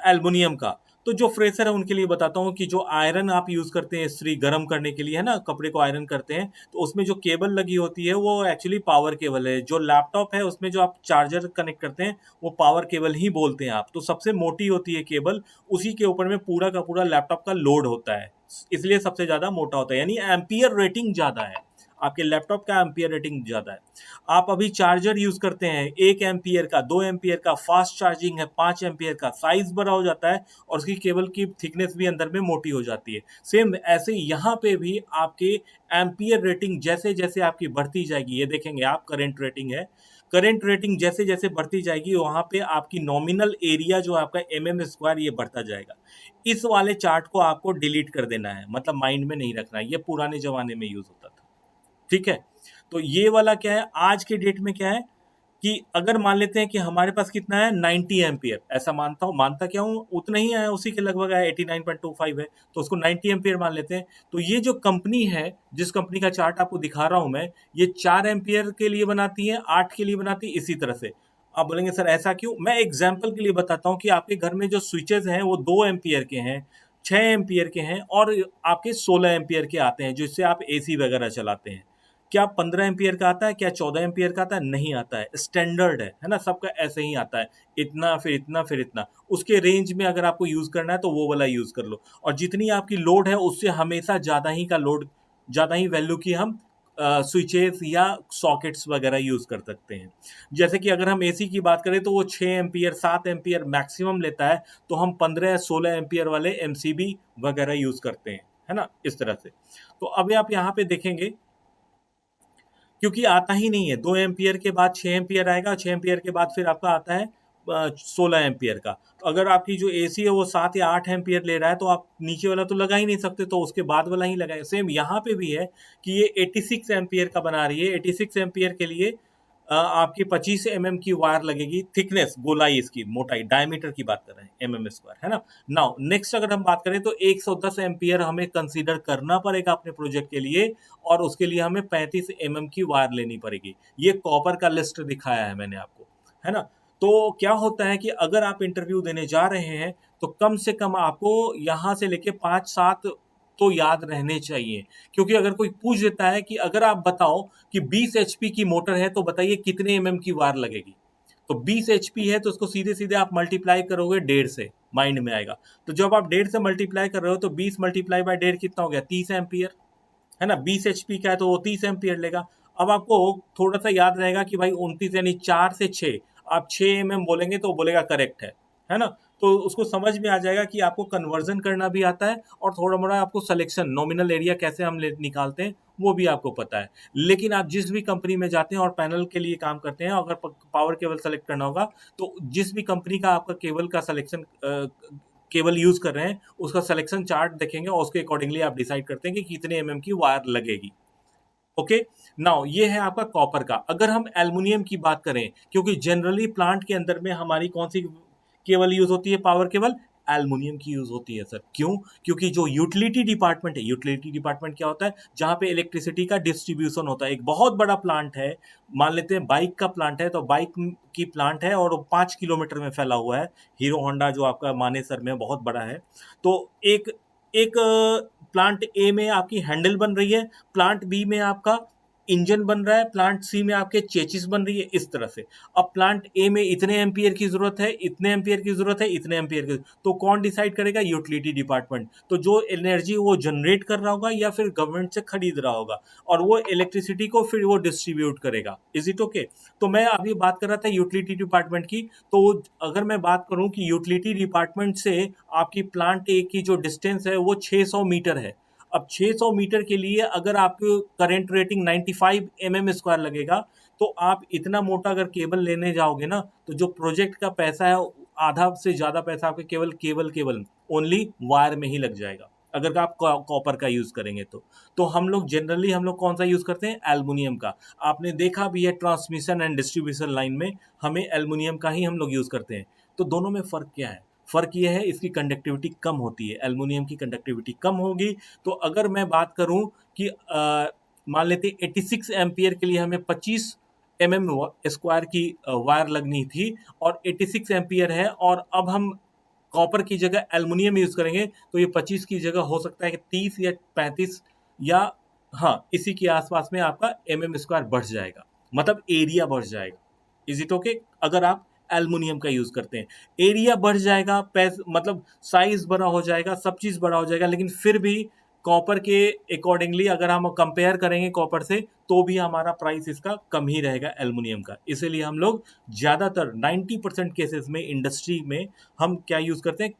एल्युमिनियम का। तो जो फ्रेशर है उनके लिए बताता हूँ कि जो आयरन आप यूज़ करते हैं इस्त्री गर्म करने के लिए, है ना, कपड़े को आयरन करते हैं, तो उसमें जो केबल लगी होती है वो एक्चुअली पावर केबल है। जो लैपटॉप है उसमें जो आप चार्जर कनेक्ट करते हैं वो पावर केबल ही बोलते हैं आप। तो सबसे मोटी होती है केबल, उसी के ऊपर में पूरा का पूरा लैपटॉप का लोड होता है, इसलिए सबसे ज़्यादा मोटा होता है, यानी एम्पियर रेटिंग ज़्यादा है, आपके लैपटॉप का एम्पियर रेटिंग ज़्यादा है। आप अभी चार्जर यूज करते हैं 1 एम्पियर का, 2 एम्पियर का, फास्ट चार्जिंग है 5 एम्पियर का, साइज बड़ा हो जाता है और उसकी केबल की थिकनेस भी अंदर में मोटी हो जाती है। सेम ऐसे ही यहाँ पे भी आपके एम्पियर रेटिंग जैसे जैसे आपकी बढ़ती जाएगी, ये देखेंगे आप, करंट रेटिंग है, करंट रेटिंग जैसे जैसे बढ़ती जाएगी वहाँ पे आपकी नॉमिनल एरिया जो आपका mm² ये बढ़ता जाएगा। इस वाले चार्ट को आपको डिलीट कर देना है, मतलब माइंड में नहीं रखना है, ये पुराने जमाने में यूज होता था। ठीक है, तो ये वाला क्या है, आज के डेट में क्या है कि अगर मान लेते हैं कि हमारे पास कितना है 90 एम्पियर, ऐसा मानता क्या हूँ, उतना ही है, उसी के लगभग है, 89.25 है, तो उसको 90 एम्पियर मान लेते हैं। तो ये जो कंपनी है, जिस कंपनी का चार्ट आपको दिखा रहा हूं मैं, ये 4 एम्पियर के लिए बनाती है, 8 के लिए बनाती है, इसी तरह से। आप बोलेंगे सर ऐसा क्यों, मैं एग्जाम्पल के लिए बताता हूँ कि आपके घर में जो स्विचेज हैं वो 2 एम्पियर के हैं, 6 एम्पियर के हैं, और आपके 16 एम्पियर के आते हैं जिससे आप एसी वगैरह चलाते हैं। क्या 15 एम्पियर का आता है, क्या 14 एम्पियर का आता है? नहीं आता है, स्टैंडर्ड है ना, सबका ऐसे ही आता है, इतना फिर इतना फिर इतना। उसके रेंज में अगर आपको यूज़ करना है तो वो वाला यूज़ कर लो, और जितनी आपकी लोड है उससे हमेशा ज़्यादा ही का लोड, ज़्यादा ही वैल्यू की हम स्विचेस या सॉकेट्स वगैरह यूज़ कर सकते हैं। जैसे कि अगर हम एसी की बात करें तो वो 6 एम्पियर 7 एम्पियर मैक्सिमम लेता है, तो हम 15 या 16 एम्पियर वाले एमसीबी वगैरह यूज़ करते हैं, है ना, इस तरह से। तो अभी आप यहाँ पे देखेंगे, क्योंकि आता ही नहीं है, 2 एम्पियर के बाद 6 एम्पियर आएगा, 6 एम्पियर के बाद फिर आपका आता है 16 एम्पियर का। तो अगर आपकी जो एसी है वो 7 या 8 एम्पियर ले रहा है तो आप नीचे वाला तो लगा ही नहीं सकते, तो उसके बाद वाला ही लगाए। सेम यहाँ पे भी है कि ये 86 एम्पियर का बना रही है, 86 एम्पियर के लिए आपकी 25 की वायर लगेगी, थिकनेस, गोलाई, इसकी मोटाई, डायमीटर की बात कर रहे हैं, mm², है ना। नाउ नेक्स्ट अगर हम बात करें तो 110 एम्पियर हमें कंसीडर करना पड़ेगा अपने प्रोजेक्ट के लिए, और उसके लिए हमें 35 की वायर लेनी पड़ेगी। ये कॉपर का लिस्ट दिखाया है मैंने आपको, है ना। तो क्या होता है कि अगर आप इंटरव्यू देने जा रहे हैं तो कम से कम आपको यहाँ से लेके 5-7 तो याद रहने चाहिए, क्योंकि अगर कोई पूछ देता है कि अगर आप बताओ कि 20 एचपी की मोटर है तो बताइए कितने की वायर लगेगी, तो 20 HP है तो उसको सीधे सीधे आप मल्टीप्लाई करोगे 1.5 से, माइंड में आएगा। तो जब आप 1.5 से मल्टीप्लाई कर रहे हो तो 20 मल्टीप्लाई बाय 1.5 कितना हो गया, 30 एम्पियर, है ना। 20 HP का है तो वो 30 एम्पियर लेगा। अब आपको थोड़ा सा याद रहेगा कि भाई 29 यानी 4 से 6, आप 6 बोलेंगे तो बोलेगा करेक्ट है ना। तो उसको समझ में आ जाएगा कि आपको कन्वर्जन करना भी आता है और थोड़ा मोड़ा आपको सिलेक्शन, नॉमिनल एरिया कैसे हम निकालते हैं वो भी आपको पता है। लेकिन आप जिस भी कंपनी में जाते हैं और पैनल के लिए काम करते हैं, अगर पावर केबल सेलेक्ट करना होगा तो जिस भी कंपनी का आपका केबल का सिलेक्शन केबल यूज कर रहे हैं उसका सिलेक्शन चार्ट देखेंगे और उसके अकॉर्डिंगली आप डिसाइड करते हैं कि कितने एमएम की वायर लगेगी। ओके, नाउ ये है आपका कॉपर का। अगर हम एल्युमिनियम की बात करें, क्योंकि जनरली प्लांट के अंदर में हमारी कौन सी केबल यूज होती है, पावर केबल एल्युमिनियम की यूज होती है सर। क्यों? क्योंकि जो यूटिलिटी डिपार्टमेंट है, यूटिलिटी डिपार्टमेंट क्या होता है, जहां पे इलेक्ट्रिसिटी का डिस्ट्रीब्यूशन होता है। एक बहुत बड़ा प्लांट है, मान लेते हैं बाइक का प्लांट है, तो बाइक की प्लांट है और 5 किलोमीटर में फैला हुआ है। हीरो होंडा जो आपका मानेसर में बहुत बड़ा है, तो एक एक प्लांट ए में आपकी हैंडल बन रही है, प्लांट बी में आपका इंजन बन रहा है, प्लांट सी में आपके चेचिस बन रही है, इस तरह से। अब प्लांट ए में इतने एम्पियर की जरूरत है, इतने एम्पियर की जरूरत है, इतने एम्पियर की, तो कौन डिसाइड करेगा, यूटिलिटी डिपार्टमेंट। तो जो एनर्जी वो जनरेट कर रहा होगा या फिर गवर्नमेंट से खरीद रहा होगा, और वो इलेक्ट्रिसिटी को फिर वो डिस्ट्रीब्यूट करेगा। Is it okay? तो मैं अभी बात कर रहा था यूटिलिटी डिपार्टमेंट की। तो अगर मैं बात करूं कि यूटिलिटी डिपार्टमेंट से आपकी प्लांट ए की जो डिस्टेंस है वो 600 मीटर है। अब 600 मीटर के लिए अगर आपको करंट रेटिंग 95 mm² लगेगा, तो आप इतना मोटा अगर केबल लेने जाओगे ना, तो जो प्रोजेक्ट का पैसा है आधा से ज्यादा पैसा आपके केवल केबल ओनली वायर में ही लग जाएगा, अगर आप कॉपर का यूज करेंगे तो हम लोग जनरली कौन सा यूज करते हैं, एल्युमिनियम का। आपने देखा भी है ट्रांसमिशन एंड डिस्ट्रीब्यूशन लाइन में हमें एल्युमिनियम का ही हम लोग यूज करते हैं। तो दोनों में फर्क क्या है? फर्क ये है इसकी कंडक्टिविटी कम होती है, एल्युमिनियम की कंडक्टिविटी कम होगी। तो अगर मैं बात करूं कि मान लेते 86 एम्पियर के लिए हमें 25 mm² की वायर लगनी थी और 86 एम्पियर है, और अब हम कॉपर की जगह एल्युमिनियम यूज करेंगे, तो ये 25 की जगह हो सकता है कि 30 या 35 या हाँ इसी के आसपास में आपका mm² बढ़ जाएगा, मतलब एरिया बढ़ जाएगा। Is it okay? अगर आप एल्युमिनियम का यूज करते हैं, एरिया बढ़ जाएगा, मतलब साइज बड़ा हो जाएगा, सब चीज बड़ा हो जाएगा, लेकिन फिर भी कॉपर के अकॉर्डिंगली अगर हम कंपेयर करेंगे कॉपर से, तो भी हमारा प्राइस इसका कम ही रहेगा एल्युमिनियम का। इसीलिए हम लोग ज्यादातर 90% केसेस में इंडस्ट्री में हम क्या यूज करते हैं,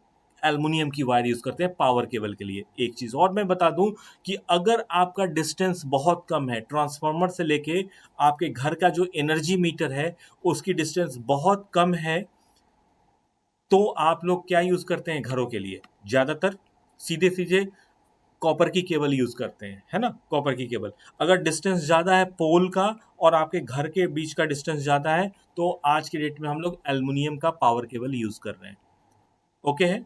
एल्युमिनियम की वायर यूज करते हैं पावर केबल के लिए। एक चीज और मैं बता दूं कि अगर आपका डिस्टेंस बहुत कम है, ट्रांसफार्मर से लेके आपके घर का जो एनर्जी मीटर है उसकी डिस्टेंस बहुत कम है, तो आप लोग क्या यूज करते हैं घरों के लिए, ज्यादातर सीधे सीधे कॉपर की केबल यूज करते हैं, है ना। कॉपर की केबल, अगर डिस्टेंस ज्यादा है पोल का और आपके घर के बीच का डिस्टेंस ज्यादा है, तो आज की डेट में हम लोग एल्युमिनियम का पावर केबल यूज कर रहे हैं। ओके है?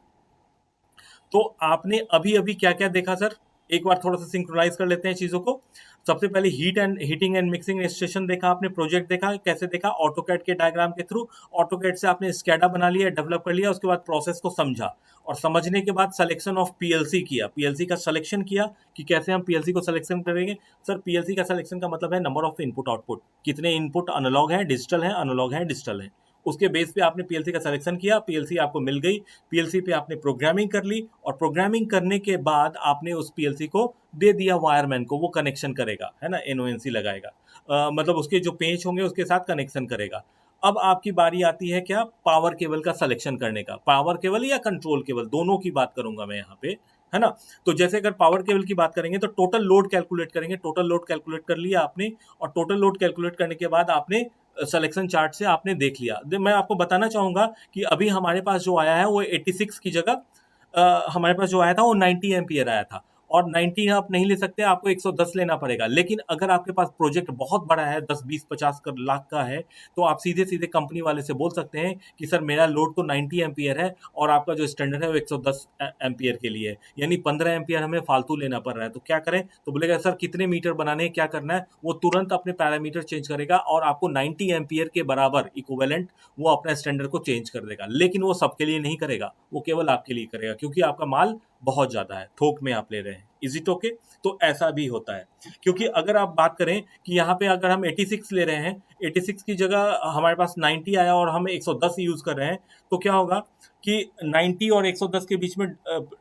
तो आपने अभी अभी क्या क्या देखा सर, एक बार थोड़ा सा सिंक्रोनाइज कर लेते हैं चीजों को। सबसे पहले हीटिंग एंड मिक्सिंग स्टेशन देखा आपने, प्रोजेक्ट देखा, कैसे देखा, ऑटोकैड के डायग्राम के थ्रू। ऑटोकैड से आपने स्कैडा बना लिया, डेवलप कर लिया, उसके बाद प्रोसेस को समझा, और समझने के बाद सिलेक्शन ऑफ पीएलसी किया, पीएलसी का सिलेक्शन किया कि कैसे हम पीएलसी को सिलेक्शन करेंगे। सर पीएलसी का सिलेक्शन का मतलब है नंबर ऑफ इनपुट आउटपुट, कितने इनपुट अनलॉग है, डिजिटल है, अनलॉग है, डिजिटल है। उसके बेस पे आपने पीएलसी का सिलेक्शन किया, पीएलसी आपको मिल गई, पीएलसी पे आपने प्रोग्रामिंग कर ली, और प्रोग्रामिंग करने के बाद आपने उस पीएलसी को दे दिया वायरमैन को, वो कनेक्शन करेगा, है ना, एनओएनसी लगाएगा, मतलब उसके जो पेंच होंगे उसके साथ कनेक्शन करेगा। अब आपकी बारी आती है क्या, पावर केबल का सिलेक्शन करने का। पावर केबल या कंट्रोल केबल, दोनों की बात करूंगा मैं यहाँ पे, है ना। तो जैसे अगर पावर केबल की बात करेंगे तो टोटल लोड कैलकुलेट करेंगे, टोटल लोड कैलकुलेट कर लिया आपने, और टोटल लोड कैलकुलेट करने के बाद आपने सिलेक्शन चार्ट से आपने देख लिया। मैं आपको बताना चाहूंगा कि अभी हमारे पास जो आया है वो 86 की जगह हमारे पास जो आया था वो 90 एम्पियर आया था, और 90 आप नहीं ले सकते, आपको 110 लेना पड़ेगा। लेकिन अगर आपके पास प्रोजेक्ट बहुत बड़ा है, 10 20 50 लाख का है, तो आप सीधे सीधे कंपनी वाले से बोल सकते हैं कि सर मेरा लोड तो 90 एम्पियर है और आपका जो स्टैंडर्ड है वो 110 एम्पियर के लिए है, यानी 15 एम्पियर हमें फालतू लेना पड़ रहा है, तो क्या करें। तो बोलेगा सर कितने मीटर बनाने हैं, क्या करना है, वो तुरंत अपने पैरामीटर चेंज करेगा और आपको 90 एम्पियर के बराबर इक्विवेलेंट वो अपना स्टैंडर्ड को चेंज कर देगा। लेकिन वो सबके लिए नहीं करेगा, वो केवल आपके लिए करेगा, क्योंकि आपका माल बहुत ज़्यादा है, थोक में आप ले रहे हैं, इज इट ओके? तो ऐसा भी होता है, क्योंकि अगर आप बात करें कि यहाँ पे अगर हम 86 ले रहे हैं, 86 की जगह हमारे पास 90 आया और हम 110 यूज़ कर रहे हैं, तो क्या होगा कि 90 और 110 के बीच में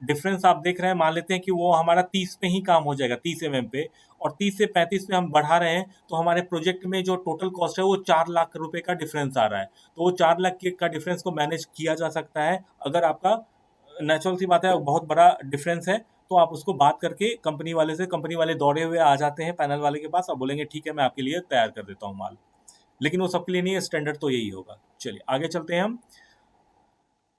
डिफरेंस आप देख रहे हैं, मान लेते हैं कि वो हमारा 30 पे ही काम हो जाएगा, 30 पे, और 30 से 35 पे हम बढ़ा रहे हैं, तो हमारे प्रोजेक्ट में जो टोटल कॉस्ट है वो 4 लाख रुपए का डिफरेंस आ रहा है। तो वो 4 लाख का डिफरेंस को मैनेज किया जा सकता है अगर आपका, नेचुरल सी बात है, बहुत बड़ा डिफरेंस है, तो आप उसको बात करके कंपनी वाले से, कंपनी वाले दौड़े हुए आ जाते हैं पैनल वाले के पास और बोलेंगे ठीक है मैं आपके लिए तैयार कर देता हूँ माल। लेकिन वो सबके लिए नहीं है, स्टैंडर्ड तो यही होगा। चलिए आगे चलते हैं हम।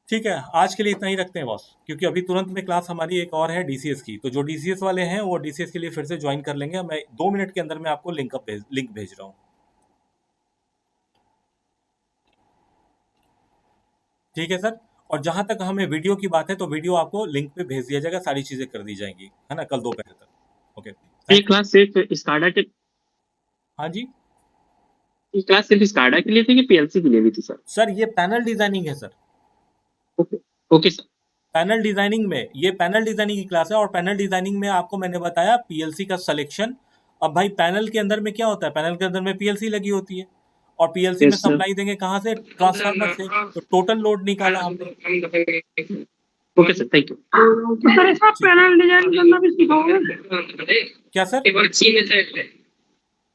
ठीक है, आज के लिए इतना ही रखते हैं बॉस, क्योंकि अभी तुरंत में क्लास हमारी एक और है डीसीएस की, तो जो डीसीएस वाले हैं वो डीसीएस के लिए फिर से ज्वाइन कर लेंगे। मैं 2 मिनट के अंदर में आपको लिंक भेज रहा हूँ। ठीक है सर। और जहां तक हमें वीडियो की बात है, तो वीडियो आपको लिंक पे भेज दिया जाएगा, सारी चीजें कर दी जाएंगी, है ना, कल दोपहर तक। ओके, ये थैंक यू। क्लास सिर्फ स्काडा के हाँ जी ये क्लास सिर्फ स्काडा के लिए थी कि पीएलसी के लिए भी थी सर? सर, ये पैनल डिजाइनिंग है sir. Okay okay sir. Panel designing में, ये पैनल डिजाइनिंग की क्लास है, और पैनल डिजाइनिंग में आपको मैंने बताया पीएलसी का सिलेक्शन। अब भाई पैनल के अंदर में क्या होता है, पैनल के अंदर में पीएलसी लगी होती है, और पीएलसी में यस सर। सप्लाई देंगे कहाँ से, ट्रांसफार्मर से, तो टोटल लोड निकाला हमने। Okay sir, thank you. तो सर इसका पैनल डिजाइन करना भी सिखाओगे? क्या सर?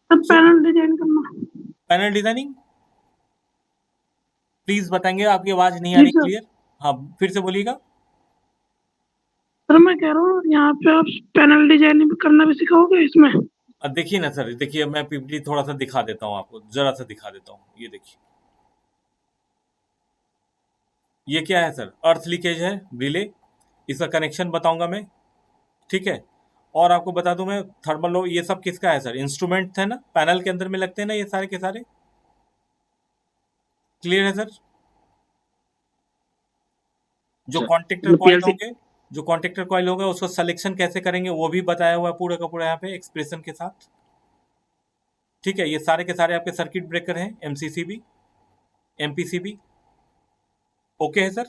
सब पैनल डिजाइन करना? पैनल डिजाइनिंग प्लीज बताएंगे, आपकी आवाज नहीं आ जी रही सर। क्लियर। हाँ, फिर से बोलिएगा। सर मैं कह रहा हूँ यहाँ पे आप पैनल डिजाइनिंग करना भी सिखाओगे इसमें? अब देखिए ना सर, देखिए मैं पीपीटी थोड़ा सा दिखा देता हूँ आपको, जरा सा दिखा देता हूँ, ये देखिए, ये क्या है सर, अर्थ लीकेज है, रिले, इसका कनेक्शन बताऊंगा मैं। ठीक है, और आपको बता दूं मैं थर्मल, ये सब किसका है सर, इंस्ट्रूमेंट है ना, पैनल के अंदर में लगते हैं ना ये सारे के सारे। क्लियर है सर? जो कॉन्टेक्टर कॉइल पीएलसी। होंगे, जो कॉन्टेक्टर कॉइल होगा उसको सिलेक्शन कैसे करेंगे वो भी बताया हुआ है पूरा का पूरा यहाँ पे एक्सप्रेशन के साथ। ठीक है, ये सारे के सारे आपके सर्किट ब्रेकर हैं, एमसीसीबी, एमपीसीबी। ओके है सर?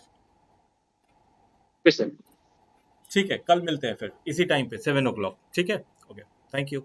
सर। ठीक है, कल मिलते हैं फिर इसी टाइम पे 7 o'clock। ठीक है, ओके, थैंक यू।